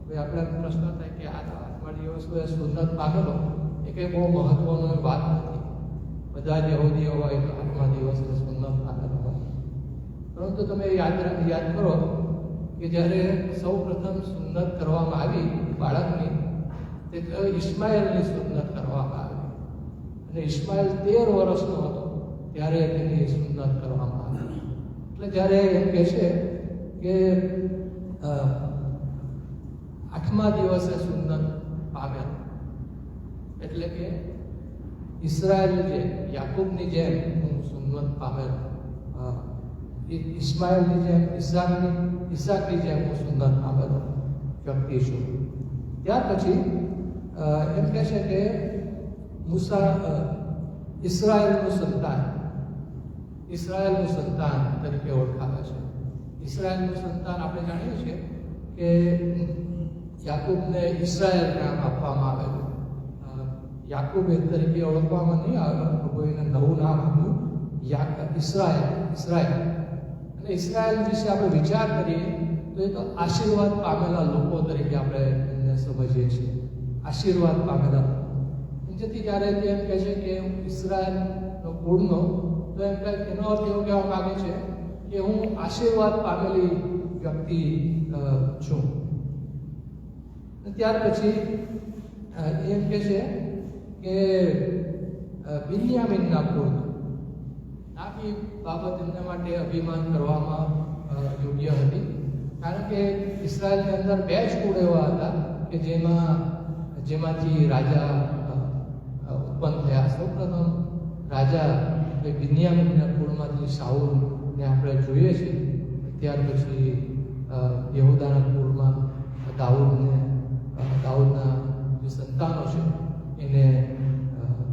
હવે આપણે પ્રશ્ન થાય કે આ 8મા દિવસે સુન્નત પામેલો એ કંઈ બહુ મહત્વની વાત નથી. બધા જ યહૂદીઓ હોય તો 8મા દિવસે સુન્નત પામેલો હોય. પરંતુ તમે યાદ કરો કે જ્યારે સૌ પ્રથમ સુન્નત કરવામાં આવી બાળકની, તે ઇસ્માઇલની સુન્નત કરવામાં આવી. અને ઇસ્માઇલ 13 વર્ષનો હતો ત્યારે તેની સુન્નત કરવામાં આવી. એટલે જ્યારે એમ કહે છે કે 8મા દિવસે સુન્નત પામેલ, એટલે કે ઇસરાયલ જે યાકૂબની જેમ હું સુન્નત પામેલ, ઇસ્માઇલની જેમ ઈસાકની જેમ હું સુન્નત પામેલો વ્યક્તિ છું. ત્યાર પછી એમ કહે છે કે ઇસરાયલનું સંતાન તરીકે ઓળખાવે છે. ઇસરાયલનું સંતાન આપણે જાણીએ છીએ કે યાકૂબને ઇસરાયલ નામ આપવામાં આવેલું. યાકૂબ તરીકે ઓળખવામાં નહીં આવ્યો, પ્રભુએ એને નવું નામ આપ્યું, ઇસરાયલ. અને ઇસરાયલ વિશે આપણે વિચાર કરીએ તો એ તો આશીર્વાદ પામેલા લોકો તરીકે આપણે એમને સમજીએ છીએ. આશીર્વાદ પામેલા. જેથી જ્યારે એમ કહે છે કે હું ઇસરાયલનો કુળનો, તો એનો અર્થ એવો કહેવા માંગે છે કે હું આશીર્વાદ પામેલી વ્યક્તિ છું. ત્યાર પછી એમ કહે છે કે બિન્યામીનના કુળ. આ બી બાબત એમના માટે અભિમાન કરવામાં યોગ્ય હતી, કારણ કે ઇસરાયલની અંદર 2 જ કુળ એવા હતા કે જેમાંથી રાજા ઉત્પન્ન થયા. સૌપ્રથમ રાજા બિન્યામીનના કુળમાંથી શાઉલને આપણે જોઈએ છીએ. ત્યાર પછી યહૂદાના કુળમાં દાઉદના જે સંતાનો છે એને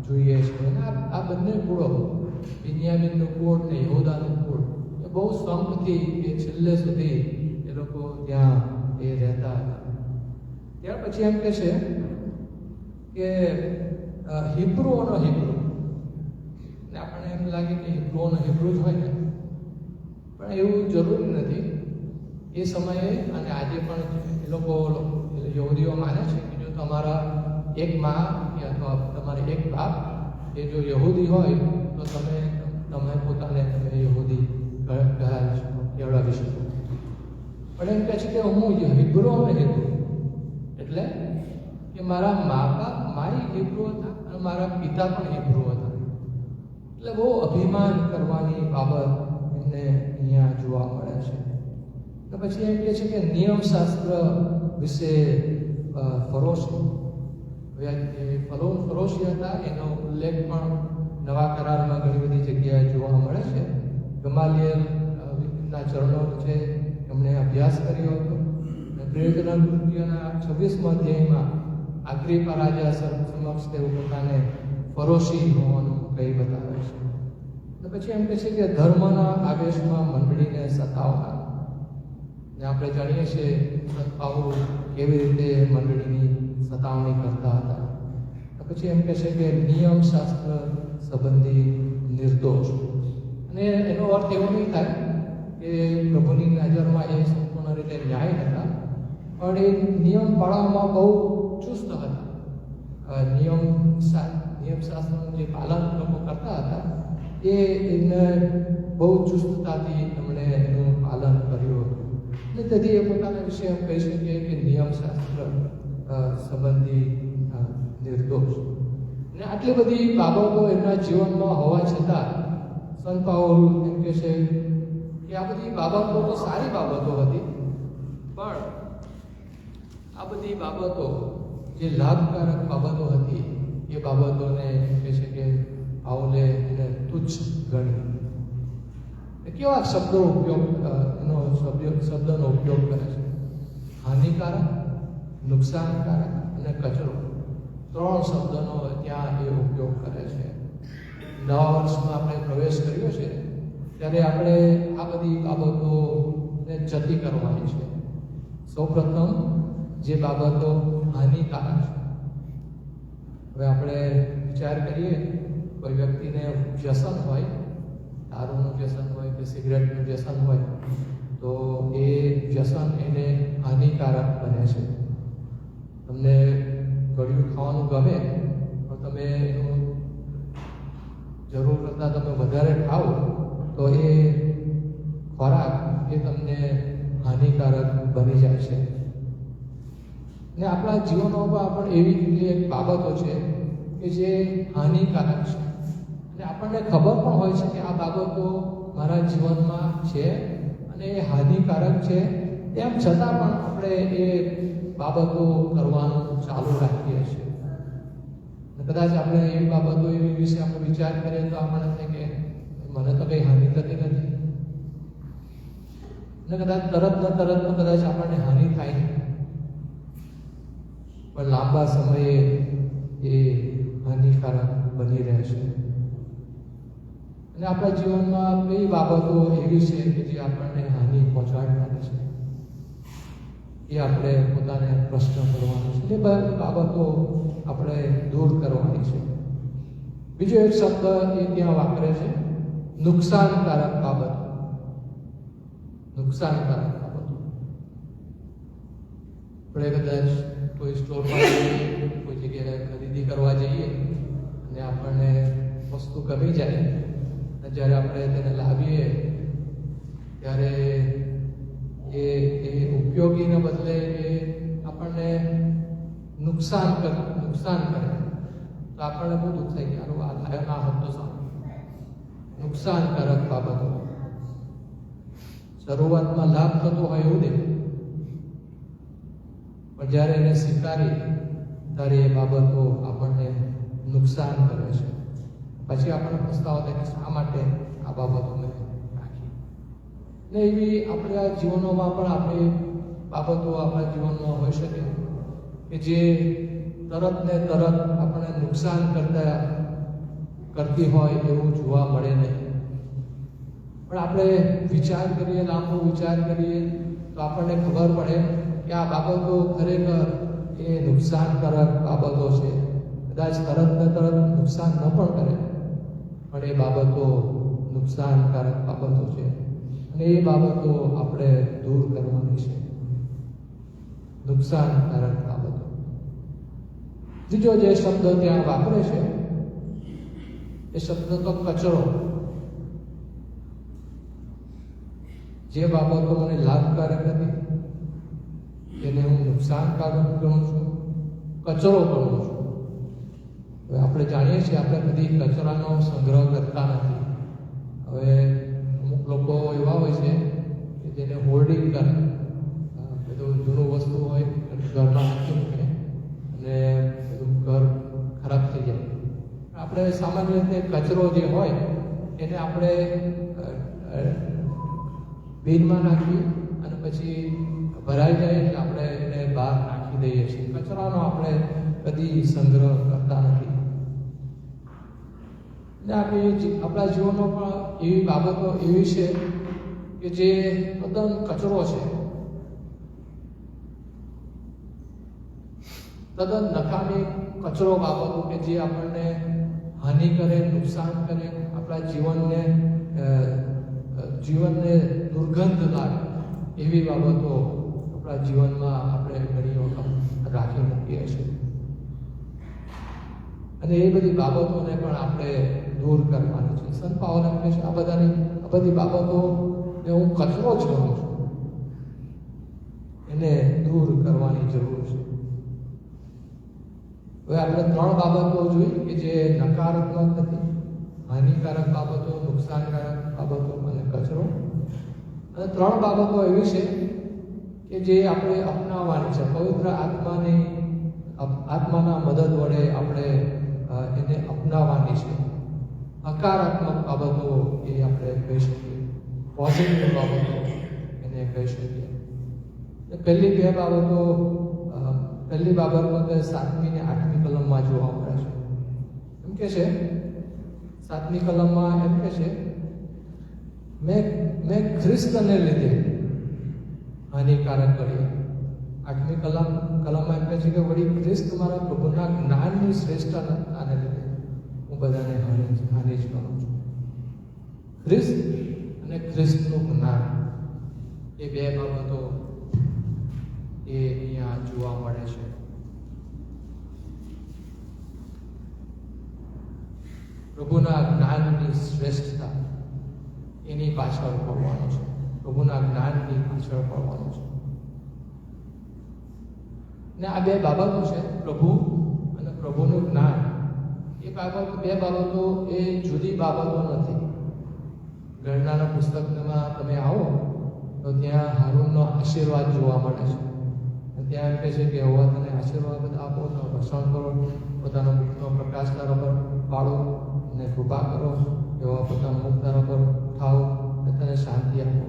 જોઈએ છીએ. અને આ બંને કુળો, બિન્યામીનનું કુળ ને યહૂદાનું કુળ, એ બહુ સંપથી એ છેલ્લે સુધી એ લોકો ત્યાં એ રહેતા હતા. ત્યાર પછી એમ કહે છે કે હિબ્રુઓનો હિબ્રુ. ને આપણને એમ લાગે કે હિબ્રુઓનો હિબ્રુ જ હોય ને, પણ એવું જરૂરી નથી. એ સમયે અને આજે પણ એ લોકો યહૂદીઓ માને છે કે જો તમારા એક મા કે અથવા તમારે એક બાપ એ જો યહૂદી હોય તો તમે પોતાને યહૂદી કહેવાવી શકો. પણ એમ કહે છે કે હું હિબ્રુ અને હિબ્રુ, એટલે કે મારા માય હિબ્રુ હતા અને મારા પિતા પણ હિબ્રુ હતા. એટલે બહુ અભિમાન કરવાની બાબત એમને અહીંયા જોવા મળે છે. તો પછી એમ કહે છે કે નિયમશાસ્ત્ર વિશે ફરોશી હતા. એનો ઉલ્લેખ પણ નવા કરારમાં ઘણી બધી જગ્યાએ જોવા મળે છે. ગમાલિયેલના ચરણો છે, એમણે અભ્યાસ કર્યો હતો. પ્રેરિતોના કૃત્યોના 26મા અધ્યાયમાં અગ્રિપા રાજા સમક્ષ તેઓ પોતાને ફરોશી હોવાનું કહી બતાવે છે. તો પછી એમ કહે છે કે ધર્મના આવેશમાં મંડળીને સતાવનાર. ને આપણે જાણીએ છીએ પાઉલ કેવી રીતે મંડળીની સતાવણી કરતા હતા. પછી એમ કહે છે કે નિયમશાસ્ત્ર સંબંધી નિર્દોષ. અને એનો અર્થ એવો નહીં થાય કે પ્રભુ પણ એ નિયમ પાળવામાં બહુ ચુસ્ત હતા. નિયમ શાસ્ત્રનું જે પાલન લોકો કરતા હતા એને બહુ ચુસ્તતાથી એમણે એનું પાલન કર્યું હતું. અને તેથી એ પોતાના વિશે એમ કહી શકીએ કે નિયમશાસ્ત્ર સંબંધી નિર્દોષ. અને આટલી બધી બાબતો એમના જીવનમાં હોવા છતાં સંત પાઉલ એમ કહે છે કે આ બધી બાબતો તો સારી બાબતો હતી, પણ આ બધી બાબતો જે લાભકારક બાબતો હતી એ બાબતોને કહે છે કે પાઉલે એને તુચ્છ ગણી. કેવા શબ્દનો ઉપયોગ કરે છે? હાનિકારક, નુકસાનકારક અને કચરો. 3 શબ્દનો ત્યાં એ ઉપયોગ કરે છે. નવા વર્ષમાં આપણે પ્રવેશ કર્યો છે ત્યારે આપણે આ બધી બાબતોને જતી કરવાની છે. સૌપ્રથમ જે બાબતો હાનિકારક છે. હવે આપણે વિચાર કરીએ, કોઈ વ્યક્તિને વ્યસન હોય, દારૂનું વ્યસન હોય કે સિગરેટનું વ્યસન હોય, તો એ વ્યસન એને હાનિકારક બને છે. તમને ગળ્યું ખાવાનું ગમે પણ તમે એનું જરૂર કરતાં તમે વધારે ખાઓ તો એ ખોરાક એ તમને હાનિકારક બની જાય છે. ને આપણા જીવનોમાં પણ એવી કેટલીક બાબતો છે કે જે હાનિકારક છે અને આપણને ખબર પણ હોય છે કે આ બાબતો મારા જીવનમાં છે અને એ હાનિકારક છે, તેમ છતાં પણ આપણે એ બાબતો કરવાનું ચાલુ રાખીએ છીએ. કદાચ આપણે એ બાબતો એવી વિશે આપણે વિચાર કરીએ તો આપણને થાય કે મને તો કંઈ હાનિ થતી નથી, અને કદાચ તરત કદાચ આપણને હાનિ થાય નહીં, પણ લાંબા સમયે એ હાનિકારક બની રહે છે. અને આપણા જીવનમાં કઈ બાબતો એવી છે કે જે આપણને હાનિ પહોંચાડનારી છે, એ આપણે પોતાને પ્રશ્ન કરવાનો છે. એ બધી બાબતો આપણે દૂર કરવાની છે. બીજો એક શબ્દ એ ત્યાં વાપરે છે, નુકસાનકારક બાબતો. નુકસાનકારક બાબતો. આપણે કદાચ કોઈ સ્ટોરમાં જઈએ, કોઈ જગ્યાએ ખરીદી કરવા જઈએ અને આપણને વસ્તુ ગમી જાય અને જ્યારે આપણે તેને લાવીએ ત્યારે એ ઉપયોગીને બદલે એ આપણને નુકસાન કરે તો આપણને બહુ દુઃખ થાય કે આનું આ લાયક આ હતો સારું. નુકસાનકારક બાબતો. શરૂઆતમાં લાભ થતો હોય એવું દે, પણ જ્યારે એને સ્વીકારી ત્યારે એ બાબતો આપણને નુકસાન કરે છે. પછી આપણને પસ્તાવો થાય કે શા માટે આ બાબતો મેં રાખી. ને એવી આપણા જીવનોમાં પણ આપણી બાબતો આપણા જીવનમાં હોઈ શકે કે જે તરત ને તરત આપણને નુકસાન કરતી હોય એવું જોવા મળે નહીં, પણ આપણે વિચાર કરીએ, લાંબો વિચાર કરીએ તો આપણને ખબર પડે કે આ બાબતો ખરેખર એ નુકસાનકારક બાબતો છે. કદાચ તરત ને તરત નુકસાન ન પણ કરે, પણ એ બાબતો નુકસાનકારક બાબતો છે અને એ બાબતો આપણે દૂર કરવાની છે. નુકસાનકારક બાબતો. બીજો જે શબ્દ ત્યાં વાપરે છે એ શબ્દ તો કચરો. જે બાબતો મને લાભકારક હતી એને હું નુકસાનકારક ગણું છું, કચરો ગણું છું. હવે આપણે જાણીએ છીએ આપણે કદી કચરાનો સંગ્રહ કરતા નથી. હવે અમુક લોકો એવા હોય છે કે જેને હોર્ડિંગ કરે, બધું જૂનું વસ્તુ હોય ઘરમાં નાખી મૂકે અને બધું ઘર ખરાબ થઈ જાય. આપણે સામાન્ય રીતે કચરો જે હોય એને આપણે બિનમાં નાખી અને પછી ભરાઈ જાય એટલે આપણે એને બહાર નાખી દઈએ છીએ. કચરાનો આપણે કદી સંગ્રહ કરતા નથી. ને આપણા જીવનમાં પણ એવી બાબતો એવી છે કે જે તદ્દન કચરો છે, તદ્દન નકામી કચરો બાબતો કે જે આપણને હાનિ કરે, નુકસાન કરે, આપણા જીવનને દુર્ગંધ લાગે એવી બાબતો આપણા આપણા જીવનમાં આપણે ઘણી વખત રાખી મૂકીએ છીએ અને એ બધી બાબતોને પણ આપણે દૂર કરવાની છે. સંત પાવલ એમ કહે છે આ બધી બાબતોને હું કચરો જ ગણું છું, એને દૂર કરવાની જરૂર છે. હવે આપણે 3 બાબતો જોઈ કે જે નકારાત્મક હતી, હાનિકારક બાબતો, નુકસાનકારક બાબતો અને કચરો. અને 3 બાબતો એવી છે કે જે આપણે અપનાવવાની છે. પવિત્ર આત્માના મદદ વડે આપણે એને અપનાવવાની છે. હકારાત્મક બાબતો એ આપણે કહી શકીએ, પોઝિટિવ બાબતો એને કહી શકીએ. પહેલી 2 બાબતો, પહેલી બાબતો 7મી અને 8મી કલમમાં જોવા મળે છે. એમ કે છે 7મી કલમમાં એમ કે છે મેં ખ્રિસ્તને લીધે હાનિકારક કરી. 8મી કલમમાં એમ કહે છે કે વળી ખ્રિસ્ત મારા પ્રભુના જ્ઞાનની શ્રેષ્ઠતાને લીધે હું બધાને હાનિ જ કરું છું. ખ્રિસ્ત અને ખ્રિસ્તનું જ્ઞાન, એ 2 બાબતો એ અહીંયા જોવા મળે છે. પ્રભુના જ્ઞાનની શ્રેષ્ઠતા એની પાછળ પડવાનું છે. પ્રભુના જ્ઞાનની પાછળ પડવાનું છે. ને આ 2 બાબતો છે, પ્રભુ અને પ્રભુનું જ્ઞાન. એ 2 બાબતો એ જુદી બાબતો નથી. ગણનાના પુસ્તકમાં તમે આવો તો ત્યાં હારૂનનો આશીર્વાદ જોવા મળે છે. ત્યાં એમ કહે છે કે હવે તને આશીર્વાદ આપો, તો રક્ષણ કરો, પોતાનો મુખનો પ્રકાશ તારા પર પાડો અને કૃપા કરો, એવા પોતાના મુખ તારા પર ઉઠાવો અને તને શાંતિ આપો.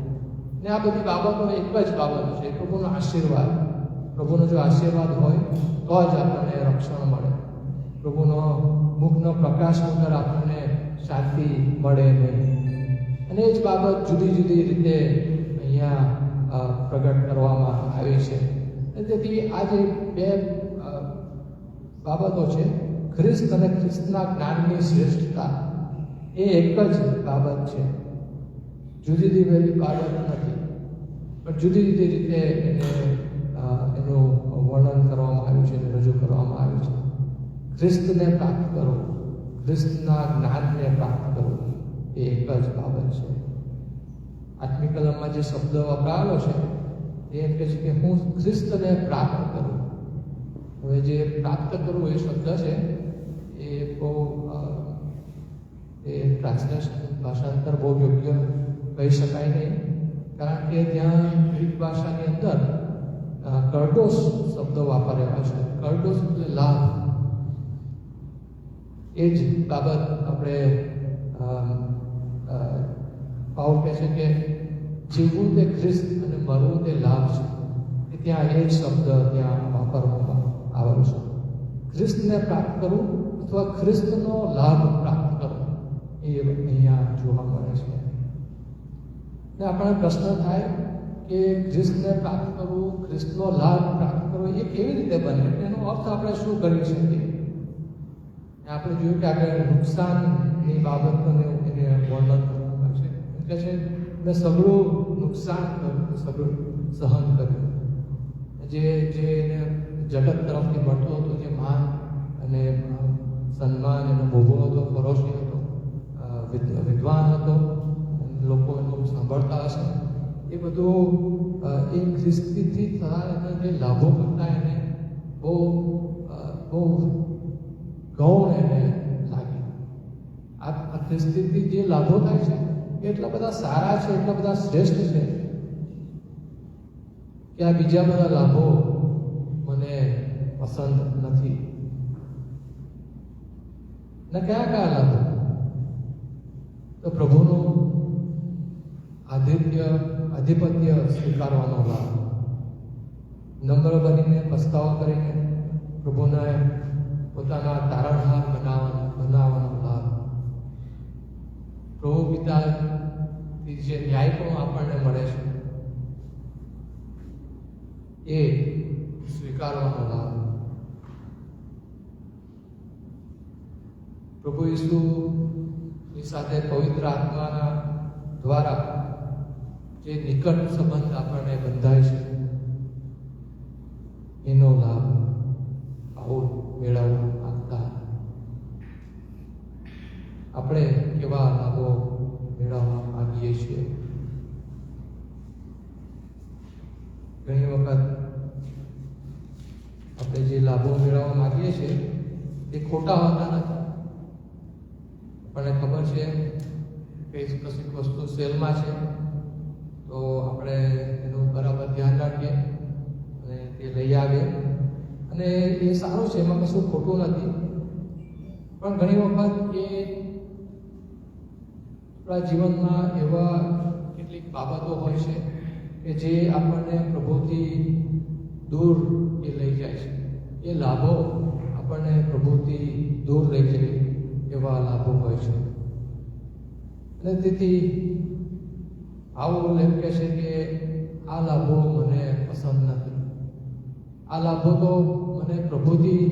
ને આ બધી બાબતો એક જ બાબતો છે, પ્રભુનો આશીર્વાદ. પ્રભુનો જો આશીર્વાદ હોય તો જ આપણને રક્ષણ મળે. પ્રભુનો મુખનો પ્રકાશ વગર આપણને શાંતિ મળે નહીં. અને એ જ બાબત જુદી જુદી રીતે અહીંયા પ્રગટ કરવામાં આવી છે. તેથી આ જે 2 બાબતો છે, ખ્રિસ્ત અને ખ્રિસ્તના જ્ઞાનની શ્રેષ્ઠતા, એ એક જ બાબત છે. જુદી જુદી બાબત નથી, પણ જુદી જુદી રીતે એનું વર્ણન કરવામાં આવ્યું છે અને રજૂ કરવામાં આવ્યું છે. ખ્રિસ્તને પ્રાપ્ત કરો, ખ્રિસ્તના જ્ઞાનને પ્રાપ્ત કરો, એ એક જ બાબત છે. 8મી કલમમાં જે શબ્દ વપરાયેલો છે એ એમ કહે છે કે હું ખ્રિસ્તને પ્રાપ્ત કરું. હવે જે પ્રાપ્ત કરવું એ શબ્દ છે એ બહુ ટ્રાન્સલેશન, ભાષાંતર બહુ યોગ્ય કહી શકાય નહીં, કારણ કે ત્યાં ગ્રીક ભાષાની અંદર કર્ડોસ શબ્દ વાપરેલા છે. કર્ડોસ એટલે લાભ. એ જ બાબત આપણે પાઉલ કહે છે કે જીવવું તે ખ્રિસ્ત અને મરવું તે લાભ છે. ત્યાં એ જ શબ્દ ત્યાં વાપરવામાં આવેલો છે. ખ્રિસ્તને પ્રાપ્ત કરવું અથવા ખ્રિસ્તનો લાભ પ્રાપ્ત કરવો, એ અહીંયા જોવા મળે છે. ને આપણને પ્રશ્ન થાય કે ખ્રિસ્તને પ્રાપ્ત કરવું, ખ્રિસ્તનો લાભ પ્રાપ્ત કરવો, એ કેવી રીતે બને? એનો અર્થ આપણે શું કરી શકીએ? આપણે જોયું કે આપણે નુકસાનની બાબતોને એને વર્ણન કરવામાં છે. એમ કહે છે મેં સઘળું નુકસાન કર્યું, સઘળું સહન કર્યું. જે એને જગત તરફથી મળતો હતો, જે માન અને સન્માન એનો ભોગવો હતો, ફરોશી હતો, વિદ્વાન હતો, લોકો એનું સાંભળતા હશે, એ બધું એ ખ્રિસ્તીથી થતા એના જે લાભો કરતા એને બહુ ગૌણ એને લાગે. આ ખ્રિસ્તીથી જે લાભો થાય છે એ એટલા બધા સારા છે, એટલા બધા શ્રેષ્ઠ છે કે આ બીજા બધા લાભો મને પસંદ નથી. ને કયા લાભો? તો પ્રભુનું આધિપત્ય સ્વીકારવાનો લાભ, નમ્ર બનીને પસ્તાવો કરીને પ્રભુને પોતાના તારણહાર બનાવવાનો લાભ, પ્રભુ પિતાથી જે ન્યાય પણ આપણને મળે છે એ સ્વીકારવાનો લાભ, પ્રભુ ઈસુની સાથે પવિત્ર આત્માના દ્વારા જે નિકટ સંબંધ આપણને બંધાય છે એનો લાભ આવો મેળવવા માંગતા આપણે કેવા લાભો મેળવવા માંગીએ છીએ? ઘણી વખત આપણે જે લાભો મેળવવા માંગીએ છીએ એ ખોટા હોતા નથી. આપણને ખબર છે કે કશીક વસ્તુ સેલમાં છે તો આપણે એનું બરાબર ધ્યાન રાખીએ અને તે લઈ આવીએ, અને એ સારું છે, એમાં કશું ખોટું નથી. પણ ઘણી વખત એ આપણા જીવનમાં એવા કેટલીક બાબતો હોય છે કે જે આપણને પ્રભુથી દૂર એ લઈ જાય છે. એ લાભો આપણને પ્રભુથી દૂર લઈ જાય એવા લાભો હોય છે. અને તેથી આવું એમ કહે છે કે આ લાભો મને પસંદ નથી, આ લાભો તો મને પ્રભુથી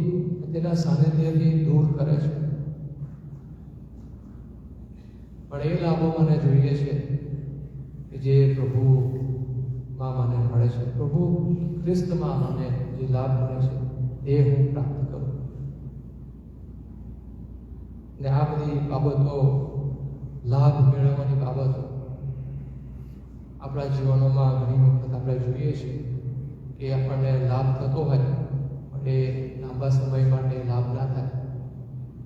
તેના સાનિધ્યથી દૂર કરે છે. પણ એ લાભો મને જોઈએ છે કે જે પ્રભુમાં મને મળે છે, પ્રભુ ખ્રિસ્તમાં મને જે લાભ મળે છે એ હું પ્રાપ્ત કરું. ને આ બધી બાબતો, લાભ મેળવવાની બાબતો આપણા જીવનોમાં ઘણી વખત આપણે જોઈએ છીએ કે આપણને લાભ થતો હોય પણ એ લાંબા સમય માટે લાભ ના થાય,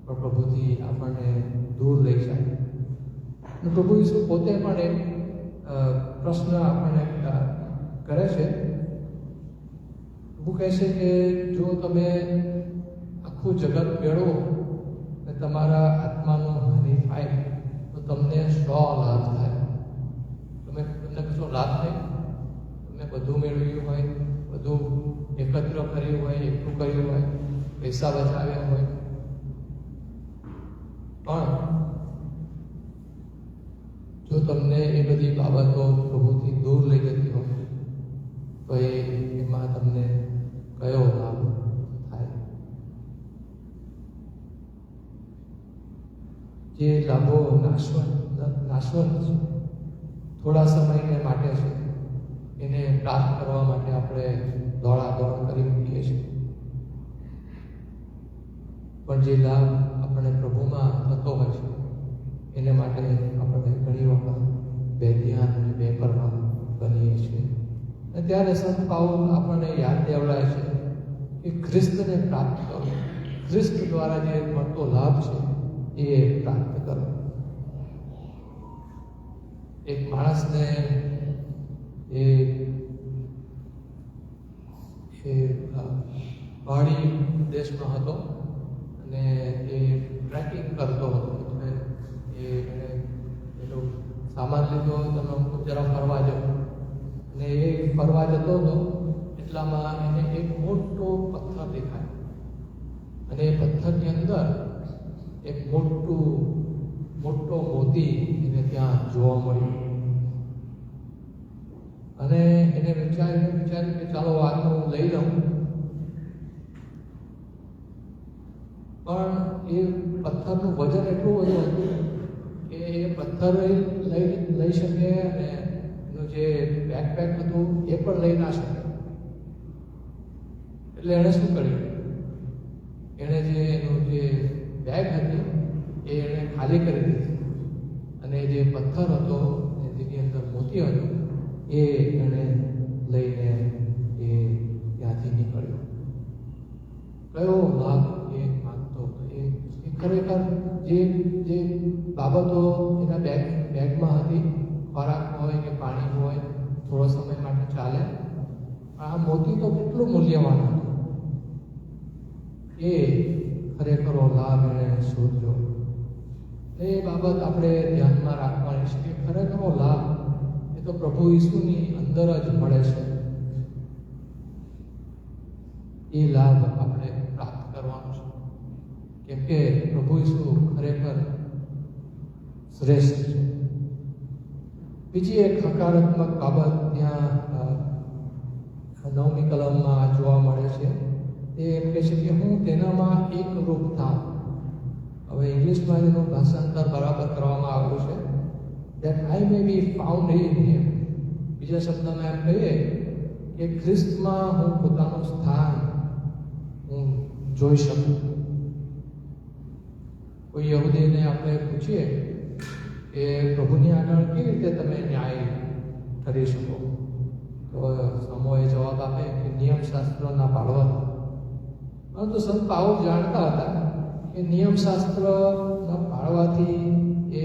પણ પ્રભુથી આપણને દૂર લઈ જાય. અને પ્રભુ ઈસુ પોતે પણ એક પ્રશ્ન આપણને કરે છે. પ્રભુ કહે છે કે જો તમે આખું જગત મેળવો અને તમારા આત્માનો હાનિ થાય તો તમને શો લાભ થાય? તમને કશો લાભ નહીં. તમે બધું મેળવ્યું હોય, બધું એકત્ર કર્યું હોય, એકઠું કર્યું હોય, પૈસા બચાવ્યા હોય, પણ જો તમને એ બધી બાબતો પ્રભુથી દૂર લઈ જતી હોય તો એમાં તમને કયો લાભ થાય? જે લાભો નાશવંત છે, થોડા સમયને માટે છે, એને પ્રાપ્ત કરવા માટે આપણે દોડાદોડ કરી મૂકીએ છીએ. પણ જે લાભ આપણને પ્રભુમાં થતો હોય છે એને માટે આપણે ઘણી વખત બેધ્યાન અને બેપરવા બનીએ છીએ. અને ત્યારે સંત પાઉલ આપણને યાદ દેવડાય છે કે ખ્રિસ્તને પ્રાપ્ત કરો, ખ્રિસ્ત દ્વારા જે મળતો લાભ છે એ પ્રાપ્ત કરો. એક માણસને એ પહાડી દેશમાં હતો અને એ ટ્રેકિંગ કરતો હતો. એનો સામાન લીધો, તમે જરા ફરવા જાઓ, અને એ ફરવા જતો હતો એટલામાં એને એક મોટો પથ્થર દેખાય અને એ પથ્થરની અંદર એક મોટો મોતી એને ત્યાં જોવા મળ્યો. અને એને વિચાર્યું કે ચાલો આને હું લઈ લઉં. પણ એ પથ્થરનું વજન એટલું બધું હતું કે એ પથ્થર લઈ શકે અને એનું જે બેકપેક હતું એ પણ લઈ ના શકે. એટલે એણે શું કર્યું? એણે એનું જે બેગ હતી એ એણે ખાલી કરી દીધી અને જે પથ્થર હતો જેની અંદર મોતી હતું એ એણે લઈને એ ત્યાંથી નીકળ્યો. કયો લાભ એ માંગતો હતો? એ ખરેખર જે બાબતો એના બેગમાં હતી, ખોરાક હોય કે પાણી હોય, થોડો સમય માટે ચાલે, આ મોતી તો કેટલું મૂલ્યવાન હતું. એ ખરેખર લાભ એણે શોધ્યો. એ બાબત આપણે ધ્યાનમાં રાખવાની છે કે ખરેખર લાભ એ તો પ્રભુ ઈસુની અંદર જ મળે છે. એ લાભ આપણે પ્રાપ્ત કરવાનો છે, કેમ કે પ્રભુ ઈસુ ખરેખર શ્રેષ્ઠ છે. બીજી એક હકારાત્મક બાબત ત્યાં 9મી કલમમાં જોવા મળે છે. તે એમ કહે છે કે હું તેનામાં એક રૂપ થામ. હવે ઇંગ્લિશમાં એનું ભાષાંતર બરાબર કરવામાં આવ્યું છે, that I may be found in him. બીજા શબ્દમાં એમ કહીએ કે કે ખ્રિસ્તમાં હું પોતાનું સ્થાન હું જોઈ શકું. કોઈ યહૂદીને આપણે પૂછીએ કે પ્રભુની આગળ કેવી રીતે તમે ન્યાય કરી શકો, તો સમૂહે જવાબ આપે કે નિયમશાસ્ત્રના પાળવાથી. પરંતુ સંત પાઉલ જાણતા હતા કે નિયમશાસ્ત્રના પાળવાથી એ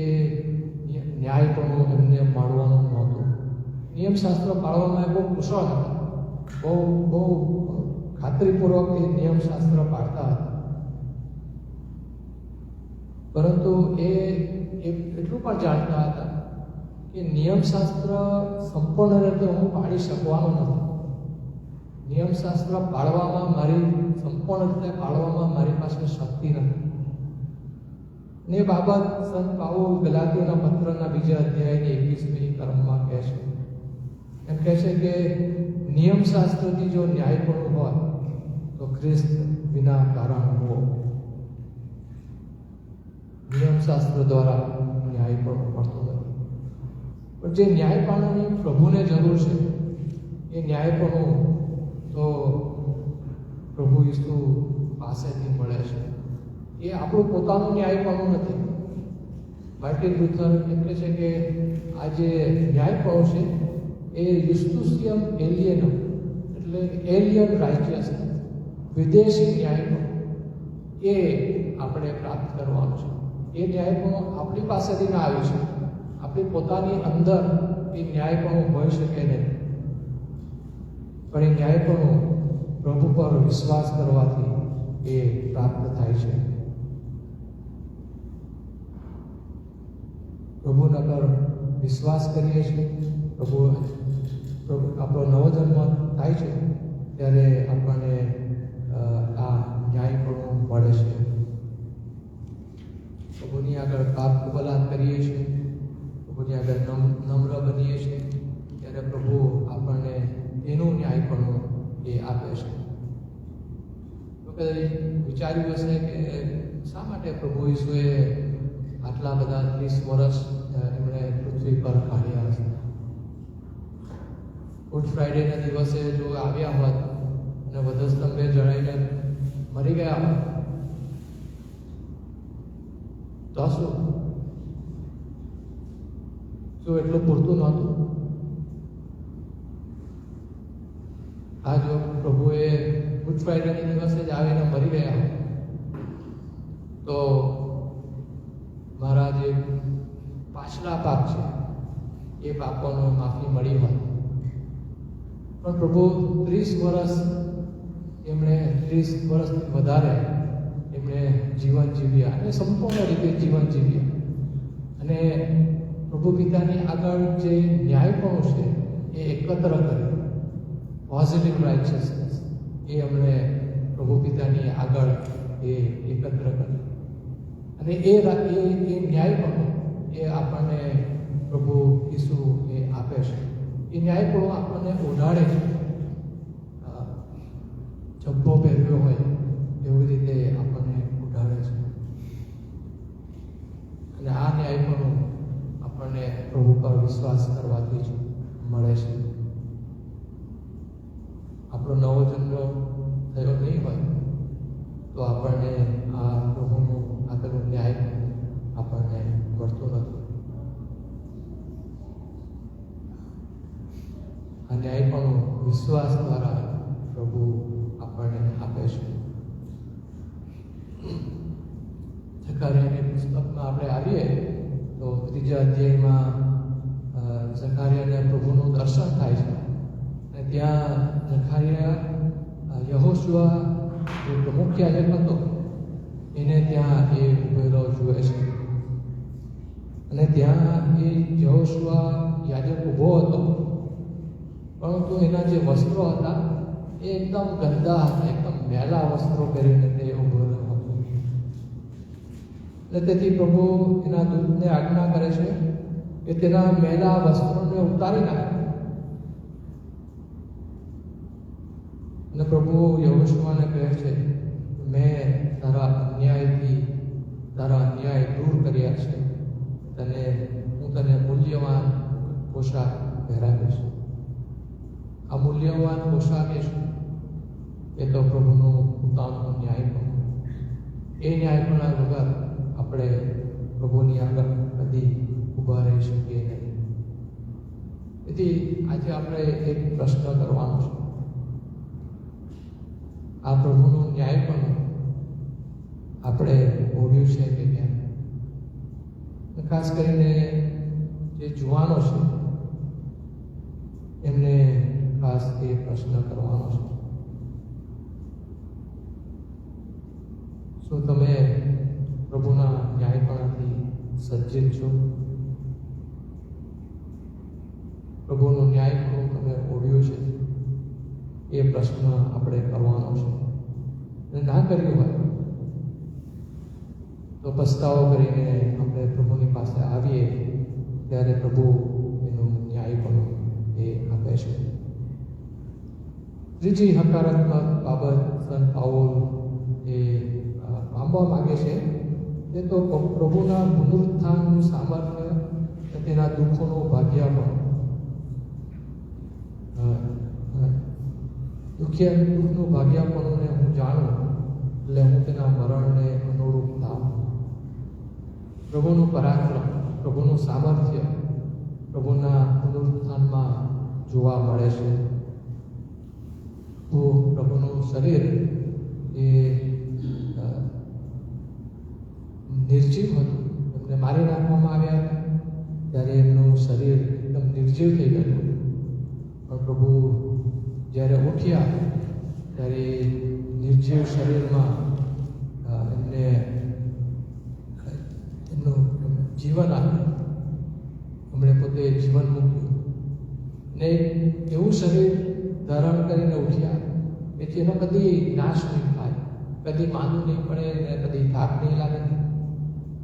ન્યાયપણું એમને મળવાનું નહોતું. નિયમશાસ્ત્ર પાળવામાં એ બહુ કુશળ હતા, બહુ ખાતરીપૂર્વક એ નિયમશાસ્ત્ર પાળતા હતા. પરંતુ એ એટલું પણ જાણતા હતા કે નિયમશાસ્ત્ર સંપૂર્ણ રીતે હું પાળી શકવાનો નથી. નિયમશાસ્ત્ર પાળવામાં સંપૂર્ણ રીતે પાળવામાં મારી પાસે શક્તિ નથી. ને બાબત સંત પાઉલ ગલાતીના પત્રના 2 અધ્યાયની 21મી કલમમાં કહે છે. એમ કહે છે કે નિયમશાસ્ત્રથી જો ન્યાયપણું હોય તો ખ્રિસ્ત વિના કારણ હો. નિયમશાસ્ત્ર દ્વારા ન્યાયપણું મળતું નથી. પણ જે ન્યાયપણુંની પ્રભુને જરૂર છે એ ન્યાયપણું તો પ્રભુ ઈસુ પાસેથી મળે છે. એ આપણું પોતાનું ન્યાયપણું નથી. માર્ટિન લ્યુથર એમ કહે છે કે આ જે ન્યાયપણું છે એ યુસ્ટુસિયમ એલિયનમ, એટલે એલિયન રાઇચિયસનેસ, વિદેશી ન્યાયપણું, એ આપણે પ્રાપ્ત કરવાનું છે. એ ન્યાયપણું આપણી પાસેથી ના આવ્યું છે. આપણી પોતાની અંદર એ ન્યાયપણું હોઈ શકે નહીં. પણ એ ન્યાયપણું પ્રભુ પર વિશ્વાસ કરવાથી એ પ્રાપ્ત થાય છે. પ્રભુના પર વિશ્વાસ કરીએ છીએ, પ્રભુ આપણો નવો જન્મ થાય છે ત્યારે આપણને આ ન્યાયપણું મળે છે. પ્રભુની આગળ પાપ કબૂલાત કરીએ છીએ, પ્રભુની આગળ નમ્ર બનીએ છીએ ત્યારે પ્રભુ આપણને એનું ન્યાયપણું એ આપે છે. તો કદાચ વિચાર્યું હશે કે શા માટે પ્રભુ ઈસુએ આટલા બધા 30 વર્ષ એમણે પૃથ્વી પર કાઢ્યા હશે. ગુડ ફ્રાઈડેના દિવસે જો આવ્યા હોત અને વધસ્તંભે જળાઈને મરી ગયા હોત તો શું એટલું પૂરતું નહોતું? આ જો પ્રભુએ ગુડ ફ્રાઈડેના દિવસે જ આવીને મરી ગયા હોય તો મારા જે પાછલા પાપ છે એ પાપોનો માફી મળી હોય. પણ પ્રભુ 30 વર્ષ એમણે 30 વર્ષથી વધારે એમણે જીવન જીવ્યા અને સંપૂર્ણ રીતે જીવન જીવ્યા. અને પ્રભુ પિતાની આગળ જે ન્યાયપણું છે એ એકત્ર કર્યું, પોઝિટિવ રાઇચિયસનેસ એ એમણે પ્રભુ પિતાની આગળ એ એકત્ર કર્યું. અને એ ન્યાયપણું એ આપણને પ્રભુ ઈસુ એ આપે છે. એ ન્યાયપણું આપણને ઓઢાડે છે. જબ્બો પહેર્યો હોય એવી રીતે આપણને ઓઢાડે છે. અને આ ન્યાયપણું આપણને પ્રભુ પર વિશ્વાસ કરવાથી જ મળે છે. આપણો નવો જન્મ થયો નહીં હોય તો આપણને આ પ્રભુનું આગળનું ન્યાય આપણને મળતું નથી. આ ન્યાયપણું વિશ્વાસ દ્વારા પ્રભુ આપણને આપે છે. ઝકારિયાની પુસ્તકમાં આપણે આવીએ તો 3 અધ્યાયમાં ઝકારિયાને પ્રભુનું દર્શન થાય છે. અને ત્યાં ઝકારિયા યહોશુઆ જે મુખ્ય યાજક હતો એને ત્યાં એ ઉભેલો જુએ છે. અને ત્યાં એ યહોશુઆ યાજક ઊભો હતો, પરંતુ એના જે વસ્ત્રો હતા એ એકદમ ગંદા હતા, એકદમ મેલા વસ્ત્રો પહેરીને તે ઊભો હતો. અને તેથી પ્રભુ એના દૂતને આજ્ઞા કરે છે કે તેના મેલા વસ્ત્રોને ઉતારી નાખે. અને પ્રભુ યહોશુઆને કહે છે, મેં તારા અન્યાય દૂર કર્યા છે, હું તને મૂલ્યવાન પોશાક પહેરાવીશ. આ મૂલ્યવાન પોશાક એ શું? એ તો પ્રભુનો પોતાનો ન્યાયપણું. એ ન્યાયપણા વગર આપણે પ્રભુની આગળ કદી ઊભા રહી શકીએ નહીં. તેથી આજે આપણે એક પ્રશ્ન કરવાનો છે. આ પ્રભુનું ન્યાયપણું આપણે ઓળ્યું છે કે કેમ? ખાસ કરીને જે જુવાનો છે એમને ખાસ એ પ્રશ્ન કરવાનો છે. શું તમે પ્રભુના ન્યાયપણાથી સજ્જિત છો? પ્રભુનું ન્યાયપણું તમે ઓળ્યું છે? એ પ્રશ્ન આપણે કરવાનો છે. અને ના કર્યું હોય તો પસ્તાવો કરીને આપણે પ્રભુની પાસે આવીએ ત્યારે પ્રભુ એનું ન્યાયપણું એ આપે છે. ત્રીજી હકારાત્મક બાબત સંત પાઉલ એ પામવા માગે છે તે તો પ્રભુના પુનરુત્થાનનું સામર્થ્ય અને તેના દુઃખોનું ભાગ્યાપણું. દુઃખનું ભાગ્યાપણુંને હું જાણું એટલે હું તેના મરણને અનુરૂપ થાઉં. પ્રભુનું પરાક્રમ, પ્રભુનું સામર્થ્ય પ્રભુના પુનરુત્થાનમાં જોવા મળે છે. તો પ્રભુનું શરીર એ નિર્જીવ હતું. એમને મારી નાખવામાં આવ્યા હતા ત્યારે એમનું શરીર એકદમ નિર્જીવ થઈ ગયું. પણ પ્રભુ જ્યારે ઉઠ્યા ત્યારે નિર્જીવ શરીરમાં એમને એમનું જીવન આપ્યું. એમણે પોતે જીવન મૂક્યું ને એવું શરીર ધારણ કરીને ઉઠ્યા એથી એનો કદી નાશ નહીં થાય, કદી માંદું નહીં પડે ને કદી થાક નહીં લાગે.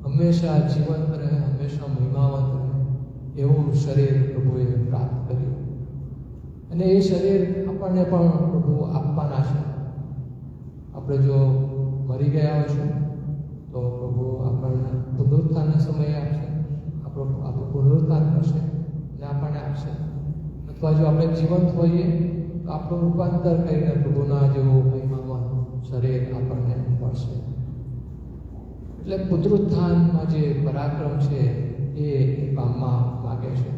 હંમેશા જીવંત રહે, હંમેશા મહિમાવંત રહે એવું શરીર પ્રભુએ પ્રાપ્ત કર્યું. અને એ શરીર આપણને પણ પ્રભુ આપવાના છે. આપણે જો મરી ગયા હોઈશું તો પ્રભુ આપણને પુનરુત્થાનના સમયે આપશે, આપણું પુનરુત્થાન કરશે અને આપણને આપશે. અથવા જો આપણે જીવંત હોઈએ તો આપણું રૂપાંતર કરીને પ્રભુના જેવું મહિમામાં શરીર આપણને મળશે. એટલે પુનરુત્થાનમાં જે પરાક્રમ છે એ પામવા માગે છે.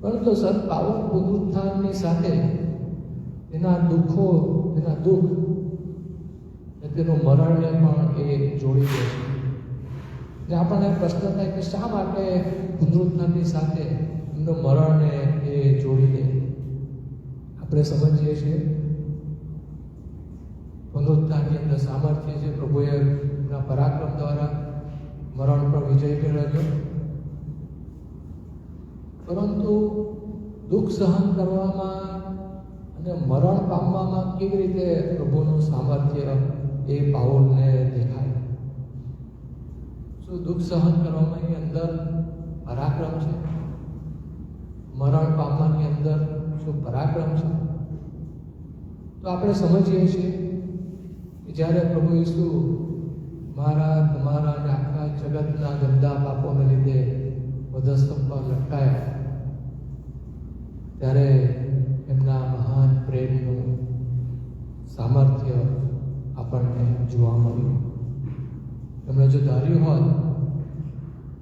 પરંતુ સંત પાઉલ પુનરુત્થાનની સાથે તેના દુઃખો, તેના દુઃખ અને તેનું મરણને પણ એ જોડી દે છે. એટલે આપણને પ્રશ્ન થાય કે શા માટે પુનરુત્થાનની સાથે એમનું મરણને એ જોડી દે? આપણે સમજીએ છીએ પુનરુત્થાનની અંદર સામર્થ્ય છે. પ્રભુએ એમના પરાક્રમ દ્વારા મરણ પર વિજય મેળવ્યો. પરંતુ દુઃખ સહન કરવામાં અને મરણ પામવામાં કેવી રીતે પ્રભુનું સામર્થ્ય એ પાઉલને દેખાય? શું દુઃખ સહન કરવામાં એની અંદર પરાક્રમ છે? મરણ પામવાની અંદર શું પરાક્રમ છે? તો આપણે સમજીએ છીએ કે જ્યારે પ્રભુ ઈસુ મારા, તમારા અને આખા જગતના ગંદા પાપોને લીધે વધસ્તંભ પર લટકાયા ત્યારે એમના મહાન પ્રેમનું સામર્થ્ય આપણને જોવા મળ્યું. એમણે જો ધાર્યું હોત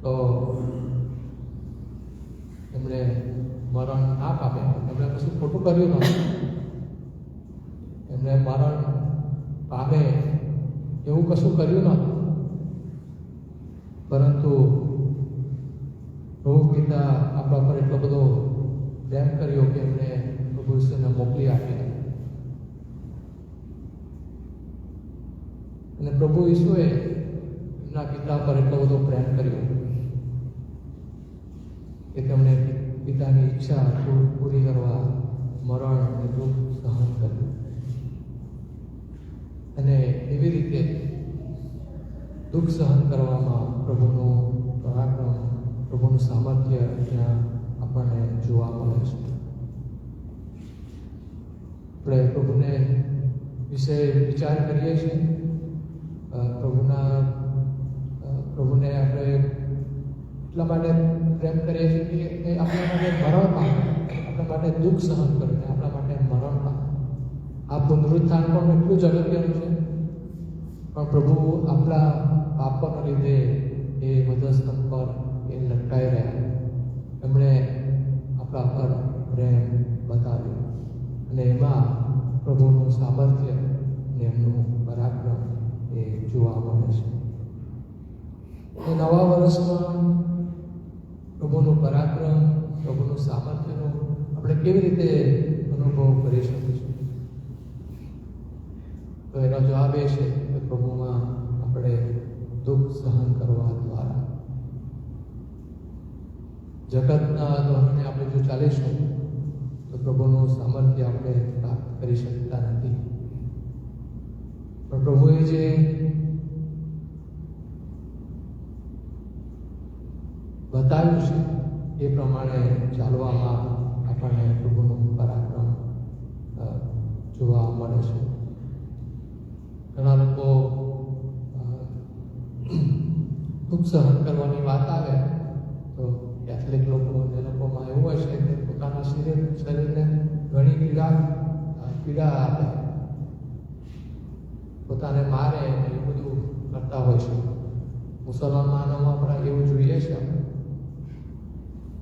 તો એમણે મરણ ના પામે. એમણે કશું ખોટું કર્યું નહોતું. એમણે મરણ પામે એવું કશું કર્યું નહોતું. પરંતુ પ્રભુ પિતા આપણા પર એટલો બધો પ્રેમ કર્યો કે એમણે પ્રભુ ઈસુને મોકલી આપી. અને પ્રભુ ઈસુએ એમના પિતા પર એટલો બધો પ્રેમ કર્યો કે તેમણે પિતાની ઈચ્છા પૂરી કરવા મરણ અને દુઃખ સહન કર્યું. અને એવી રીતે દુઃખ સહન કરવામાં પ્રભુનું પરાક્રમ, પ્રભુનું સામર્થ્ય ત્યાં આપણને જોવા મળે છે. આપણે પ્રભુને વિશે વિચાર કરીએ છીએ. પ્રભુને આપણે એટલા માટે પ્રેમ કરીએ છીએ કે આપણા માટે મરણ પામે, આપણા માટે દુઃખ સહન કરીને, આપણા આ પુનરુત્થાન પણ એટલું જ અગત્યનું છે, પણ પ્રભુ આપણા પાપોના લીધે એ વધસ્તંભ પર એ લટકાઈ રહ્યા. એમણે આપણા પર પ્રેમ બતાવ્યો અને એમાં પ્રભુનું સામર્થ્ય અને એમનું પરાક્રમ એ જોવા મળે છે. એ નવા વર્ષમાં પ્રભુનું પરાક્રમ, પ્રભુનું સામર્થ્યનો આપણે કેવી રીતે અનુભવ કરી શકીશું? તો એનો જવાબ એ છે કે પ્રભુમાં આપણે દુઃખ સહન કરવા દ્વારા. જગતના ધોરણે આપણે જો ચાલીશું તો પ્રભુનું સામર્થ્ય આપણે પ્રાપ્ત કરી શકતા નથી. પણ પ્રભુએ જે બતાવ્યું છે એ પ્રમાણે ચાલવામાં આપણને પ્રભુનું પરાક્રમ જોવા મળે છે. ઘણા લોકો દુઃખ સહન કરવાની વાત આવે તો કેથલિક લોકોમાં એવું હોય છે કે પોતાના શરીરને ઘણી પીડા આપે, પોતાને મારે એ બધું કરતા હોય છે. મુસલમાનોમાં પણ એવું જોઈએ છે,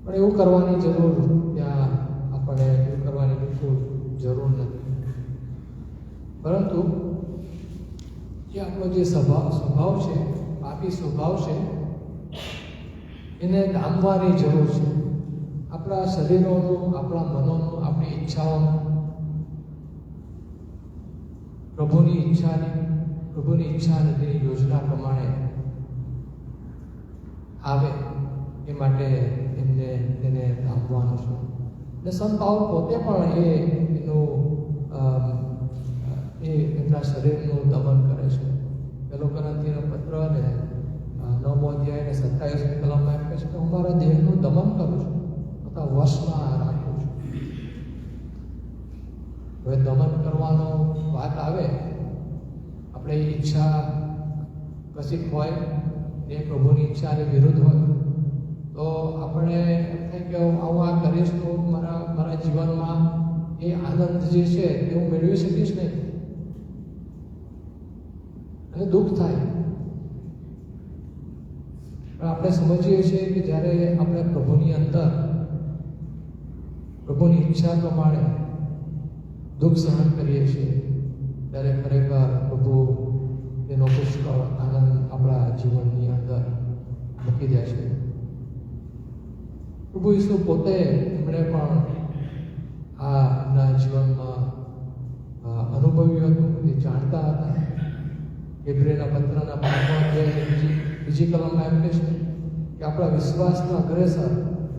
પણ એવું કરવાની જરૂર ત્યાં આપણે એવું કરવાની બિલકુલ જરૂર નથી. પરંતુ જે આપણો જે સ્વભાવ છે, પાપી સ્વભાવ છે, એને ડામવાની જરૂર છે. આપણા શરીરોનું, આપણા મનોનું, આપણી ઈચ્છાઓનું પ્રભુની ઈચ્છા અને તેની યોજના પ્રમાણે આવે એ માટે તેને ડામવાનું છે. અને સંત પાઉલ પોતે પણ એમના શરીરનું દમન કરે છે. પહેલો કોરિન્થીનો પત્ર અને 9મો અધ્યાય અને 27 કલમમાં એમ કહે છે કે હું મારા દેહનું દમન કરું છું તથા વશમાં રાખું છું. હવે દમન કરવાનો વાત આવે, આપણે ઈચ્છા કશીક હોય એ પ્રભુની ઈચ્છાની વિરુદ્ધ હોય તો આપણે એમ થાય કે હું આ કરીશ તો મારા જીવનમાં એ આનંદ જે છે એ હું મેળવી શકીશ નહીં અને દુઃખ થાય. પણ આપણે સમજીએ છીએ કે જ્યારે આપણે પ્રભુની અંદર પ્રભુની ઈચ્છા પ્રમાણે દુઃખ સહન કરીએ છીએ ત્યારે ખરેખર પ્રભુ એનો પુષ્કળ આનંદ આપણા જીવનની અંદર મૂકી દે છે. પ્રભુ ઈસુ પોતે એમણે પણ એમના જીવનમાં અનુભવ્યું હતું, એ જાણતા હતા. એબ્રેના પત્રના 5મા અધ્યાયની બીજી કલમમાં એમ કહે છે કે આપણા વિશ્વાસના અગ્રેસર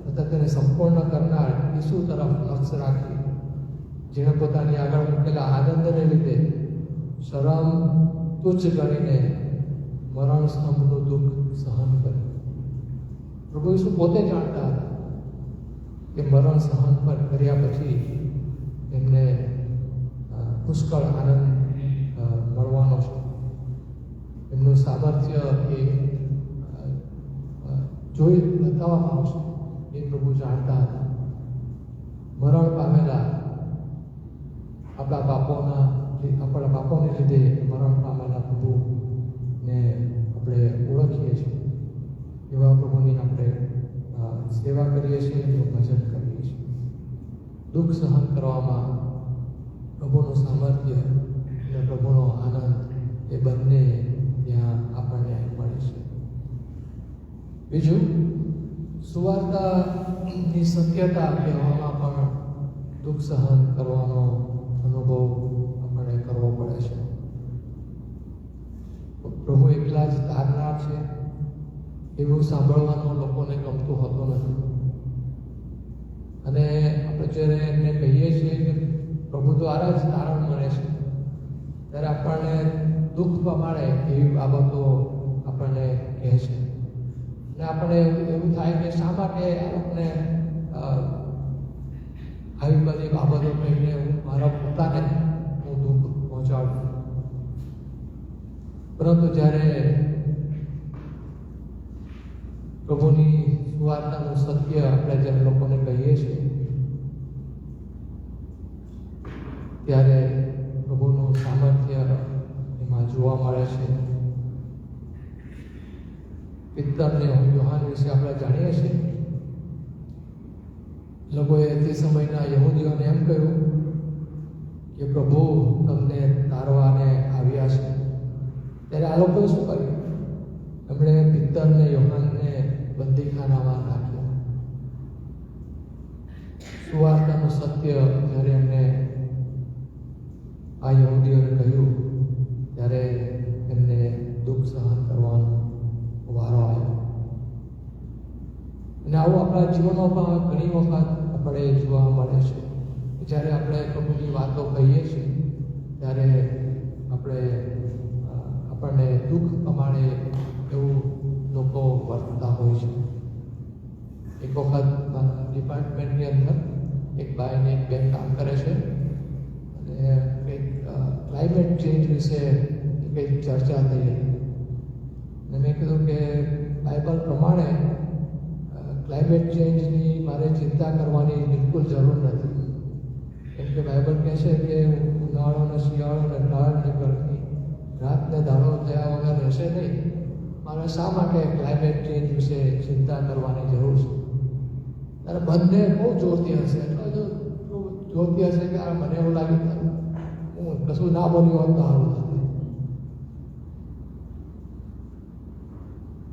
તથા તેને સંપૂર્ણ કરનાર ઈસુ તરફ લક્ષ્ય રાખી, જેણે પોતાની આગળ મૂકેલા આનંદને લીધે શરમ તુચ્છ ગણીને મરણ સ્તંભનું દુઃખ સહન કર્યું. પ્રભુ ઈસુ પોતે જાણતા હતા કે મરણ સહન પર કર્યા પછી એમને પુષ્કળ આનંદ મળવાનો છે. એમનું સામર્થ્ય એ જોઈ બતાવવામાં આવશે એ પ્રભુ જાણતા હતા. મરણ પામેલા આપણા પાપોને લીધે મરણ પામેલા પ્રભુને આપણે ઓળખીએ છીએ, એવા પ્રભુની આપણે સેવા કરીએ છીએ, એનું ભજન કરીએ છીએ. દુઃખ સહન કરવામાં પ્રભુનું સામર્થ્ય અને પ્રભુનો આનંદ એ બંને ત્યાં આપણને મળે છે. બીજું, સુવાર્તાની સત્યતા કહેવામાં પણ દુઃખ સહન કરવાનો અનુભવ આપણે કરવો પડે છે. પ્રભુ એકલા જ તારનાર છે એવું સાંભળવાનું લોકોને ગમતું હોતું નથી. અને આપણે જ્યારે એમને કહીએ છીએ કે પ્રભુ દ્વારા જ તારણ મળે છે ત્યારે આપણને દુઃખ પ્રમાણે એવી બાબતો આપણને કહે છે અને આપણે એવું થાય કે શા માટે આ લોકોને આવી બધી બાબતો કહીને હું મારા પોતાને દુઃખ પહોંચાડું. પરંતુ જ્યારે પ્રભુની સુવાર્તાનું સત્ય આપણે જ્યારે લોકોને કહીએ છીએ ત્યારે જોવા મળે છે. પિત્તરને યોહાન વિશે આપણે જાણીએ છીએ. લોકોએ તે સમયના યહૂદીઓને એમ કહ્યું કે પ્રભુ તમને તારવાને આવ્યા છે. ત્યારે આ લોકોએ શું કર્યું? એમણે પિત્તરને યોહાનને બંદીખાનામાં નાખ્યા. સુવાર્તાનું સત્ય જ્યારે એમને આ યહૂદીઓને કહ્યું ત્યારે એમને દુઃખ સહન કરવાનો વારો આવ્યો. અને આવું આપણા જીવનમાં ઘણી વખત આપણે જોવા મળે છે. જ્યારે આપણે પ્રભુની વાતો કહીએ છીએ ત્યારે આપણને દુઃખ પ્રમાણે એવું લોકો વર્તતા હોય છે. એક વખત ડિપાર્ટમેન્ટની અંદર એક બાઈને એક બેન કામ કરે છે અને કંઈક ક્લાઇમેટ ચેન્જ વિશે કંઈક ચર્ચા થઈ હતી. અને મેં કીધું કે બાઇબલ પ્રમાણે ક્લાઇમેટ ચેન્જની મારે ચિંતા કરવાની બિલકુલ જરૂર નથી. કેમ કે બાઇબલ કહે છે કે ઉનાળો અને શિયાળો અને ટાળ અને ગરમી રાત ને દાડો થયા વગર રહેશે નહીં. મારે શા માટે ક્લાઇમેટ ચેન્જ વિશે ચિંતા કરવાની જરૂર છે? ત્યારે બંને બહુ જોરથી હશે. એટલો જોરથી હશે કે મને એવું લાગ્યું કે હું કશું ના બોલ્યું હોત તો સારું થતું.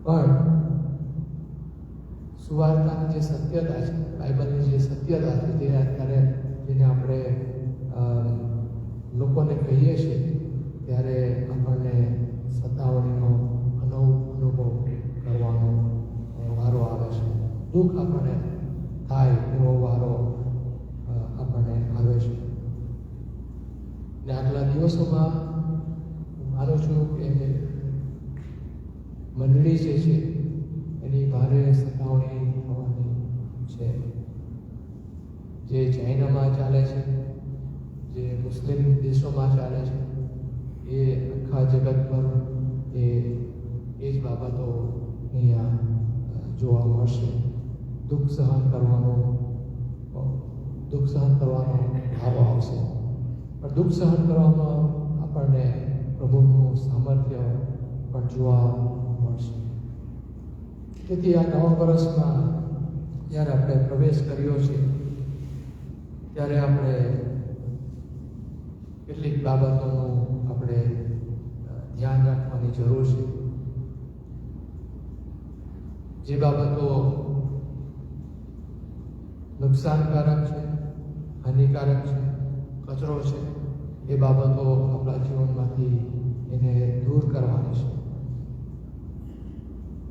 પણ સુવાર્તાની જે સત્યતા છે, બાઇબલની જે સત્યતા છે, જે અત્યારે જેને આપણે લોકોને કહીએ છીએ ત્યારે આપણને સતાવણીનો અનુભવ કરવાનો વારો આવે છે. દુઃખ આપણને થાય એવો વારો આપણને આવે છે. ને આગલા દિવસોમાં હું માનું છું કે મંડળી જે છે એની ભારે સતાવણી થવાની છે. જે ચાઇનામાં ચાલે છે, જે મુસ્લિમ દેશોમાં ચાલે છે, એ આખા જગત પર એ જ બાબતો અહીંયા જોવા મળશે. દુઃખ સહન કરવાનો ભાવ આવશે. પણ દુઃખ સહન કરવામાં આપણને પ્રભુનું સામર્થ્ય પણ જોવા મળશે. તેથી આ નવા વર્ષમાં જ્યારે આપણે પ્રવેશ કર્યો છે ત્યારે આપણે કેટલીક બાબતોનું આપણે ધ્યાન રાખવાની જરૂર છે. જે બાબતો નુકસાનકારક છે, હાનિકારક છે, કચરો છે, એ બાબતો આપણા જીવનમાંથી એને દૂર કરવાની છે.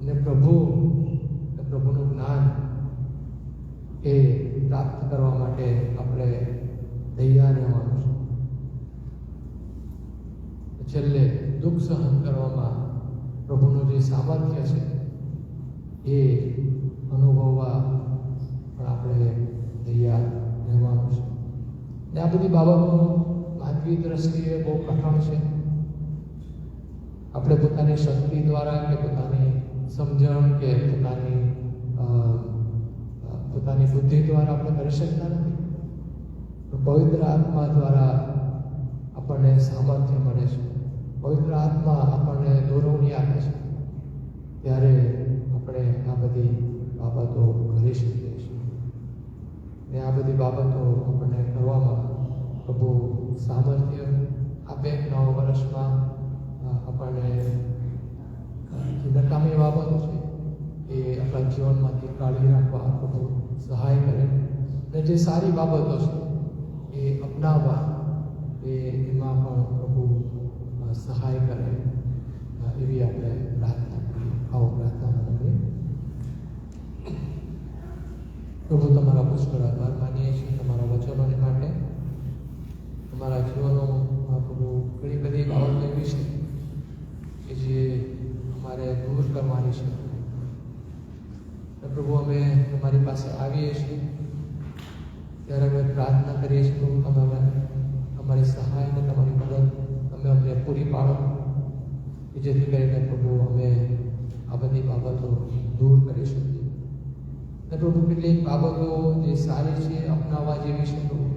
અને પ્રભુનું જ્ઞાન એ પ્રાપ્ત કરવા માટે આપણે તૈયાર રહેવાનું છે. છેલ્લે દુઃખ સહન કરવામાં પ્રભુનું જે સામર્થ્ય છે એ અનુભવવા પણ આપણે તૈયાર રહેવાનું છે. ને આ બધી બાબતો માનવી દ્રષ્ટિએ બહુ કઠણ છે. આપણે પોતાની શક્તિ દ્વારા કે પોતાની સમજણ કે પોતાની બુદ્ધિ દ્વારા આપણે કરી શકતા નથી. પવિત્ર આત્મા દ્વારા આપણને સામર્થ્ય મળે છે. પવિત્ર આત્મા આપણને દોરવણી આપે છે. ત્યારે આપણે આ બધી બાબતો કરી શકીએ છીએ. ને આ બધી બાબતો આપણને કરવામાં પ્રભુ સામર્થ્ય આપે. નવા વર્ષમાં આપણને નકામી બાબતો છે એ આપણા જીવનમાંથી કાઢી રાખવા પ્રભુ સહાય કરે. અને જે સારી બાબતો છે એ અપનાવવા એમાં પણ પ્રભુ સહાય કરે એવી આપણે પ્રાર્થના કરીએ. આવો પ્રાર્થના કરીએ. પ્રભુ તમારા પુષ્કળ આભાર માનીએ છીએ તમારા વચનોને માટે. તમારા જીવનોમાં પ્રભુ ઘણી બધી બાબતો એવી છે કે જે અમારે દૂર કરવાની છે. પ્રભુ અમે તમારી પાસે આવીએ છીએ ત્યારે અમે પ્રાર્થના કરીએ છીએ પ્રભુ તમે અમારી સહાય અને તમારી મદદ તમે અમને પૂરી પાડો કે જેથી કરીને પ્રભુ અમે આ બધી બાબતો દૂર કરી શકીએ. અને પ્રભુ કેટલીક બાબતો જે સારી છે અપનાવવા જેવી છે પ્રભુ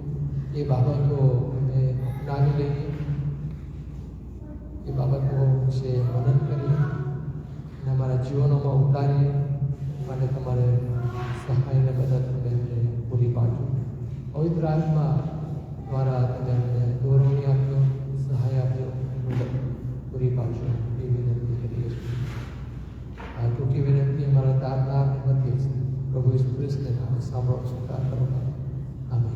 એ બાબતો અમે અપનાવી લઈએ. એ બાબતો વિશે મનન કરીએ અને અમારા જીવનોમાં ઉતારીએ માટે તમારે સહાય અને મદદ તમે અમને પૂરી પાડજો. પવિત્ર આત્મા દ્વારા તમે અમને દોરવણી આપજો, સહાય આપજો, મદદ પૂરી પાડજો એ વિનંતી કરીએ છીએ. આ ટૂંકી વિનંતી અમારા તારના મધ્ય છે પ્રભુ ઈસુ ખ્રિસ્તને નામે સાંભળો સ્વીકાર કરો. આમેન.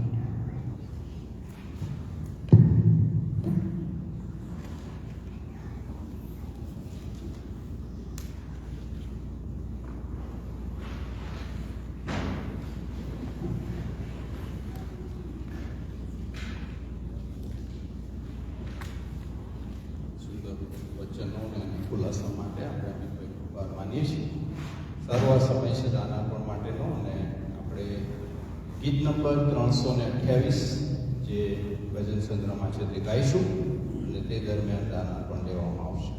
સુંદર વચનો અને ખુલાસા માટે આપણે આભાર માનીએ છીએ. સારો આ સમય છે દાન આપવા માટેનો, અને આપણે ગીત નંબર 328 જે ભજન સંગ્રહમાં છે તે ગાઈશું અને તે દરમિયાન દાન આપણ લેવામાં આવશે.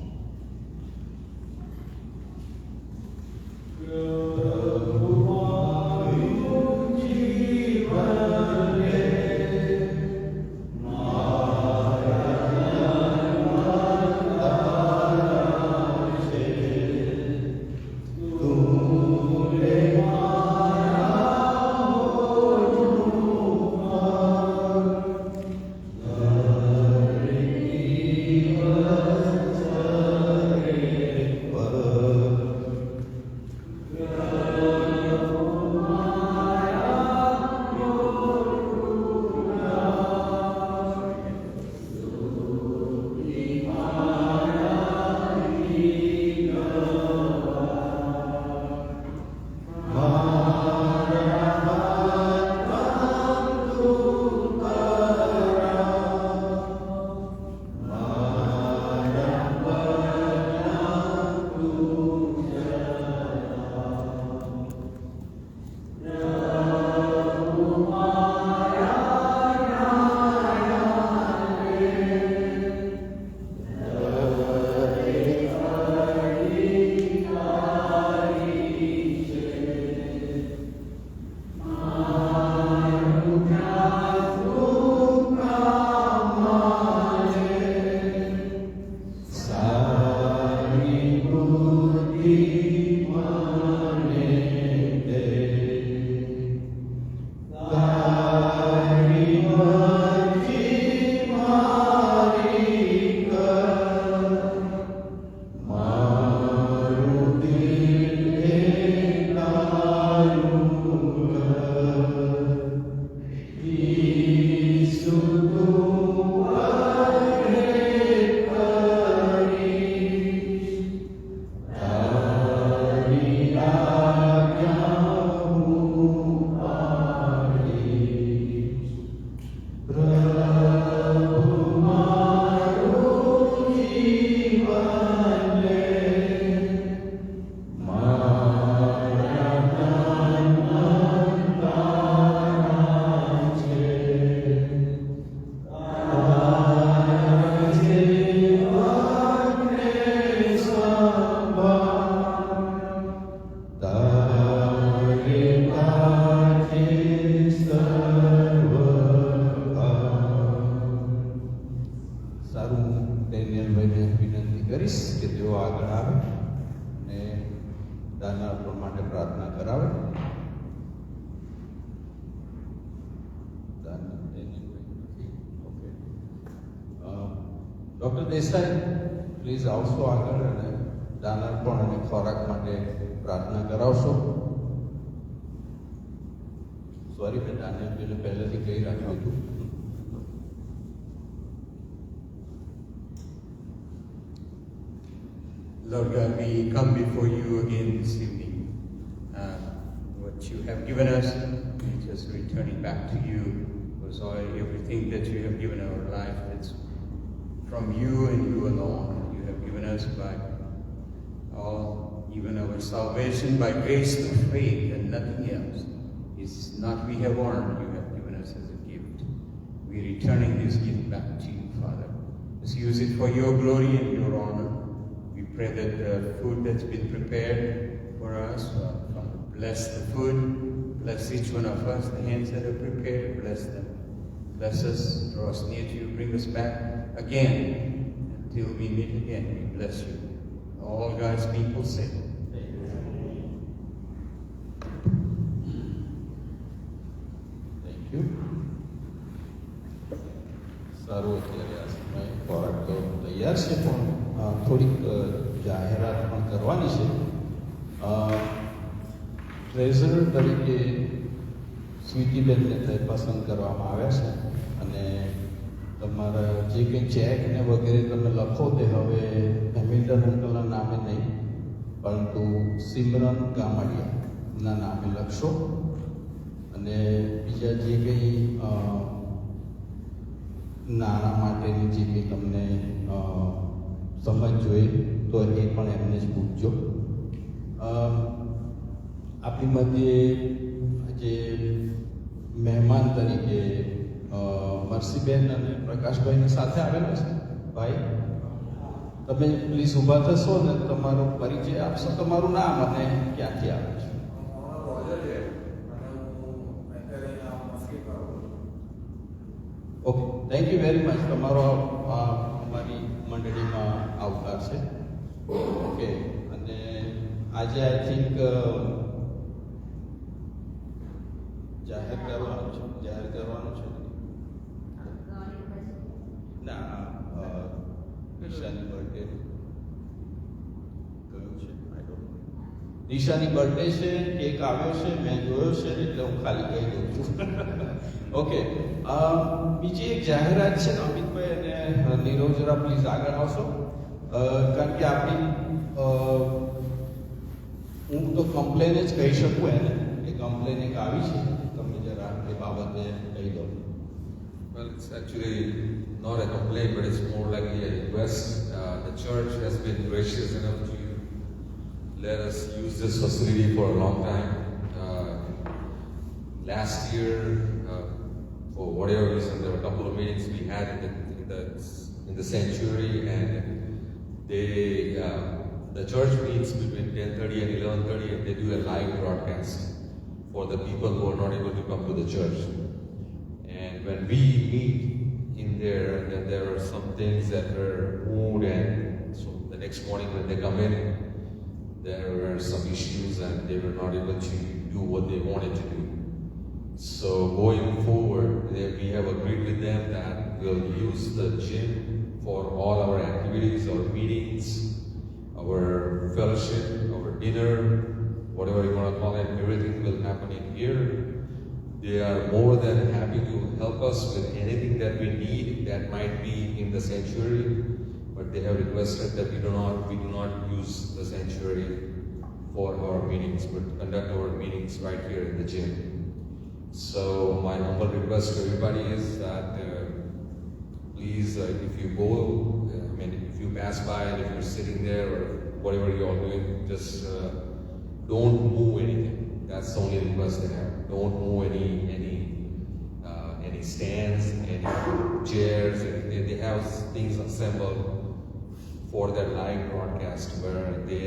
ડૉક્ટર દેસાઈ પ્લીઝ આવશો આગળ અને દાન અર્પણ અને ખોરાક માટે પ્રાર્થના કરાવશો. સોરી, મેં દાનિયાબેનને પહેલેથી કહી રાખ્યું હતું. Lord God, we come before you again this evening. What you have given us, we just return it back to you. Because everything that you have given our life, it's from you and you alone. You have given us by all, even our salvation by grace through faith and nothing else. It's not we have earned, you have given us as a gift. We are returning this gift back to you, Father. Just use it for your glory and your honor. We pray that the food that's been prepared for us, bless the food, bless each one of us, the hands that are prepared, bless them. Bless us, draw us near to you, bring us back again, and Till we meet again, we bless you. All God's people say. Thank you. સારું, અત્યારે આ સમય ખોરાક તો તૈયાર છે, પણ થોડીક જાહેરાત પણ કરવાની છે. ટ્રેઝર તરીકે સ્વીટીબેનને પસંદ કરવામાં આવ્યા છે, અને તમારા જે કંઈ ચેક ને વગેરે તમે લખો તે હવે હેમિલ્ટન અંકલના નામે નહીં, પરંતુ સિમરન ગામડિયાના નામે લખશો. અને બીજા જે કંઈ નાણાં માટેની જે કંઈ તમને સમજ જોઈએ તો એ પણ એમને જ પૂછજો. આપણી મધ્યે જે મહેમાન તરીકે મરસીબેન અને પ્રકાશભાઈને સાથે આવેલા છે. ભાઈ, તમે પ્લીઝ ઊભા થશો અને તમારો પરિચય આપશો, તમારું નામ અને ક્યાંથી આવે છે. Okay, thank you very much. તમારો અમારી મંડળીમાં આવકાર છે. ઓકે, અને આજે આઈ થિંક જાહેર કરવાનું છે. ના, નિશાની બર્થડે કયું છે? I don't know. નિશાની બર્થડે છે, કેક આવ્યો છે, મેં જોયો છે, એટલે હું ખાલી કહી દઉં છું. ઓકે, બીજી એક જાહેરાત છે. અમિતભાઈ અને નીરવ જરા પ્લીઝ આગળ આવશો, કારણ કે આપણી હું તો કમ્પ્લેન જ કહી શકું એને, એ કમ્પ્લેન એક આવી છે, તમે જરા એ બાબતે કહી દો. Well, it's actually not a complaint, but it's more likely a request. The church has been gracious enough to let us use this facility for a long time. Last year, for whatever reason, there were a couple of meetings we had in the sanctuary, and the church meets between 10:30 and 11:30, and they do a live broadcast for the people who are not able to come to the church. And when we meet in there, then there are some things that were moved, and so the next morning when they come in, there were some issues and they were not able to do what they wanted to do. So going forward, we have agreed with them that we'll use the gym for all our activities, our meetings, our fellowship, our dinner, whatever you want to call it, everything will happen in here. They are more than happy to help us with anything that we need that might be in the sanctuary, but they have requested that we do not use the sanctuary for our meetings, but conduct our meetings right here in the gym. So my humble request to everybody is that please, if you go, if you pass by and if you're sitting there or whatever you're doing, just don't move anything. That's the only request they have. Don't move any stands, any chairs. They have things assembled for their live broadcast where they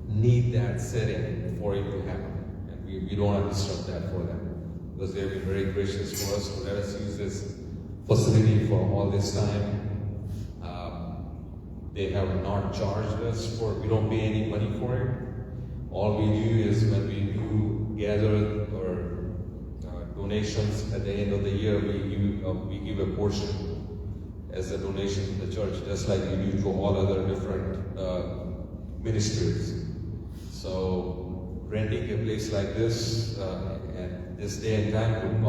need that setting for it to happen. And we don't want to disrupt that for them, because they have been very gracious to us to let us use this facility for all this time. They have not charged us for, we don't pay any money for it. All we do is when we do gather our donations at the end of the year, we give a portion as a donation to the church, just like we do to all other different ministries. So renting a place like this at this day and time would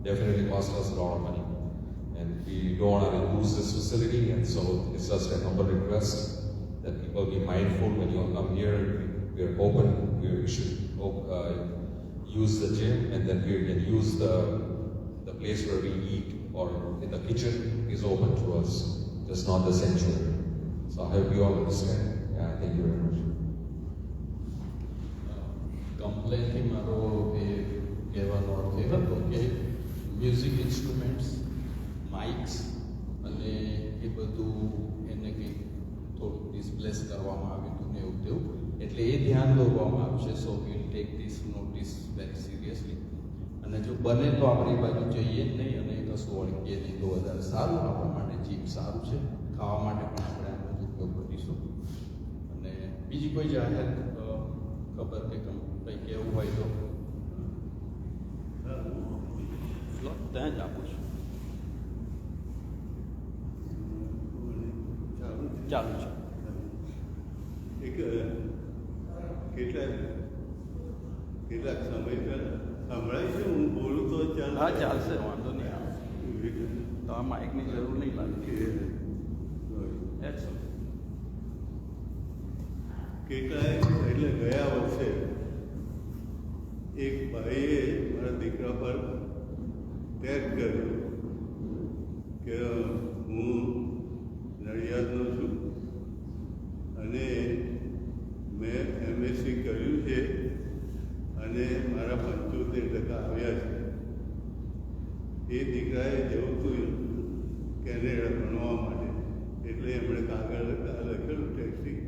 definitely cost us a lot of money. And we don't want to lose this facility, and so it's just a humble request that people be mindful when you come here. We are open. We should use the gym, and then we can use the place where we eat or in the kitchen is open to us, just not the sanctuary. So I hope you all understand. Yeah, thank you very much. કમ્પ્લેનથી મારો એ કહેવાનો અર્થ એ હતો કે music instruments, માઇક્સ અને એ બધું એને કંઈક થોડુંક displace કરવામાં આવ્યું હતું ને એવું તેવું, એટલે એ ધ્યાન દોરવામાં આવ્યું છે. So will take this notice very seriously, અને જો બને તો આપણે એ બાજુ જઈએ જ નહીં અને કશું ઓળખીએ નહીં તો વધારે સારું. આપણા માટે જીમ સારું છે, ખાવા માટે પણ આપણે આનો જ ઉપયોગ કરીશું. અને બીજી કોઈ જાહેર ખબર કે કંઈ કહેવું હોય તો લો, ત્યાં જ આપું છું. ચાલુ છે. એક કેટલાક સમય પહેલા સંભળાય છે, હું બોલું તો ચાલ. હા, ચાલશે, વાંધો નહીં આવે. તો આ માઇકની જરૂર નહીં લાગે. કેટલાય એટલે ગયા વર્ષે એક ભાઈએ મારા દીકરા પર ટેગ કર્યો કે હું નડિયાદનો છું અને મેં MSc કર્યું છે અને મારા 75% આવ્યા છે. એ દીકરાએ જવું હતું કેનેડા ભણવા માટે, એટલે એમણે કાગળ લખેલું ટેક્સી.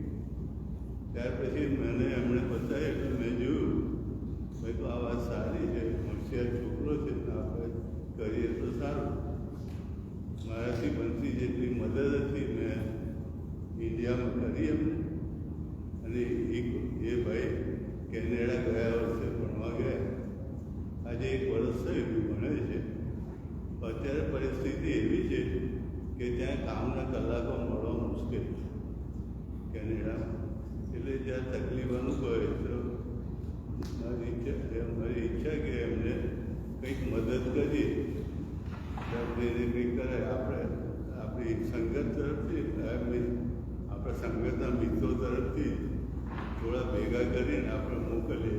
ત્યાર પછી મને એમણે બતાવ્યું એટલે મેં જોયું, ભાઈ તો આ વાત સારી છે, હોશિયાર છોકરો છે, આપણે કરીએ તો સારું. મારાથી બનતી જેટલી મદદ હતી મેં ઇન્ડિયામાં કરી એમને. અને એ ભાઈ કેનેડા ગયા વર્ષે ભણવા ગયા. આજે 1 વર્ષ થયું ભણે છે. અત્યારે પરિસ્થિતિ એવી છે કે ત્યાં કામના કલાકો મળવા મુશ્કેલ છે કેનેડામાં. એટલે જ્યાં તકલીફ અનુભવે તો મારી ઈચ્છા કે એમને કંઈક મદદ કરીએ, આપણે એને કંઈક કરાય. આપણી સંગત તરફથી, આપણા સંગતના મિત્રો તરફથી થોડા ભેગા કરીને આપણે મોકલીએ.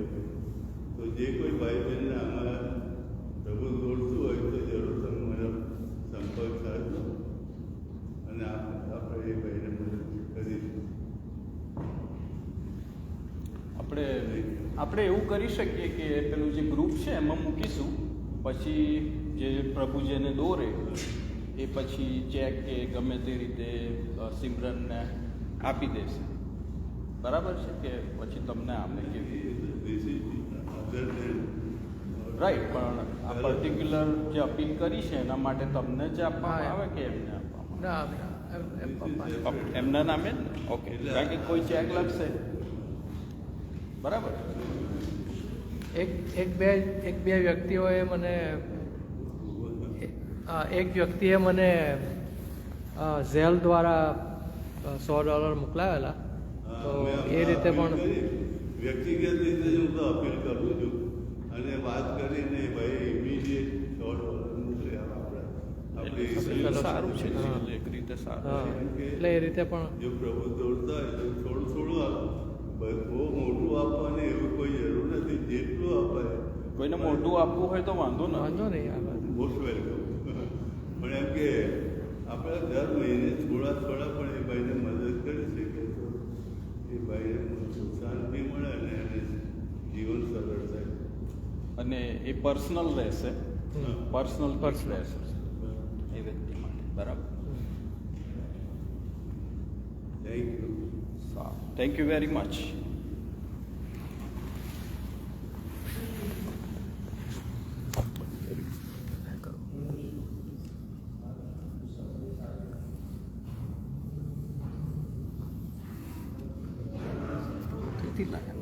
તો જે કોઈ ભાઈ બહેનને આમાં પ્રભુ દોડતું હોય તો જરૂર તમે મારો સંપર્ક સાધજો અને આપણે એ ભાઈને મદદ કરીશું. આપણે એવું કરી શકીએ કે પેલું જે ગ્રુપ છે એમાં મૂકીશું, પછી જે પ્રભુ જેને દોરે એ પછી ચેક કે ગમે તે રીતે સિમરનને આપી દેશે. બરાબર છે કે પછી તમને આમે કેવી રાઈટ, પણ આ પર્ટિક્યુલર જે અપીલ કરી છે એના માટે તમને જ આપવામાં આવે કે એમને આપવામાં? એમના નામે જ ને? ઓકે, કારણ કે કોઈ ચેક લખશે. બરાબર. એક બે વ્યક્તિઓએ મને એક વ્યક્તિએ મને ઝેલ દ્વારા $100 મોકલાવેલા, તો એ રીતે પણ વ્યક્તિગત રીતે હું તો અપીલ કરું છું અને વાત કરીને ભાઈ ઇમિડિયેટ $100 મોકલી આપણે સારું છે, એક રીતે સારું. એટલે એ રીતે પણ જો પ્રભુ દોડતા હોય તો થોડું થોડું આપો. બહુ મોટું આપવાની એવું કોઈ જરૂર નથી, જેટલું અપાય. કોઈને મોટું આપવું હોય તો વાંધો નહીં આ મોસ્ટ વેલકમ. પણ એમ કે આપણે દર મહિને થોડા પણ એ ભાઈને મદદ કરી શકીએ તો એ ભાઈને શાંતિ મળે અને એને જીવન સરળ થાય. અને એ પર્સનલ રહેશે, પર્સનલ રહેશે એ વ્યક્તિ માટે. બરાબર. Thank you. Thank you very much. કેટલી લાગે?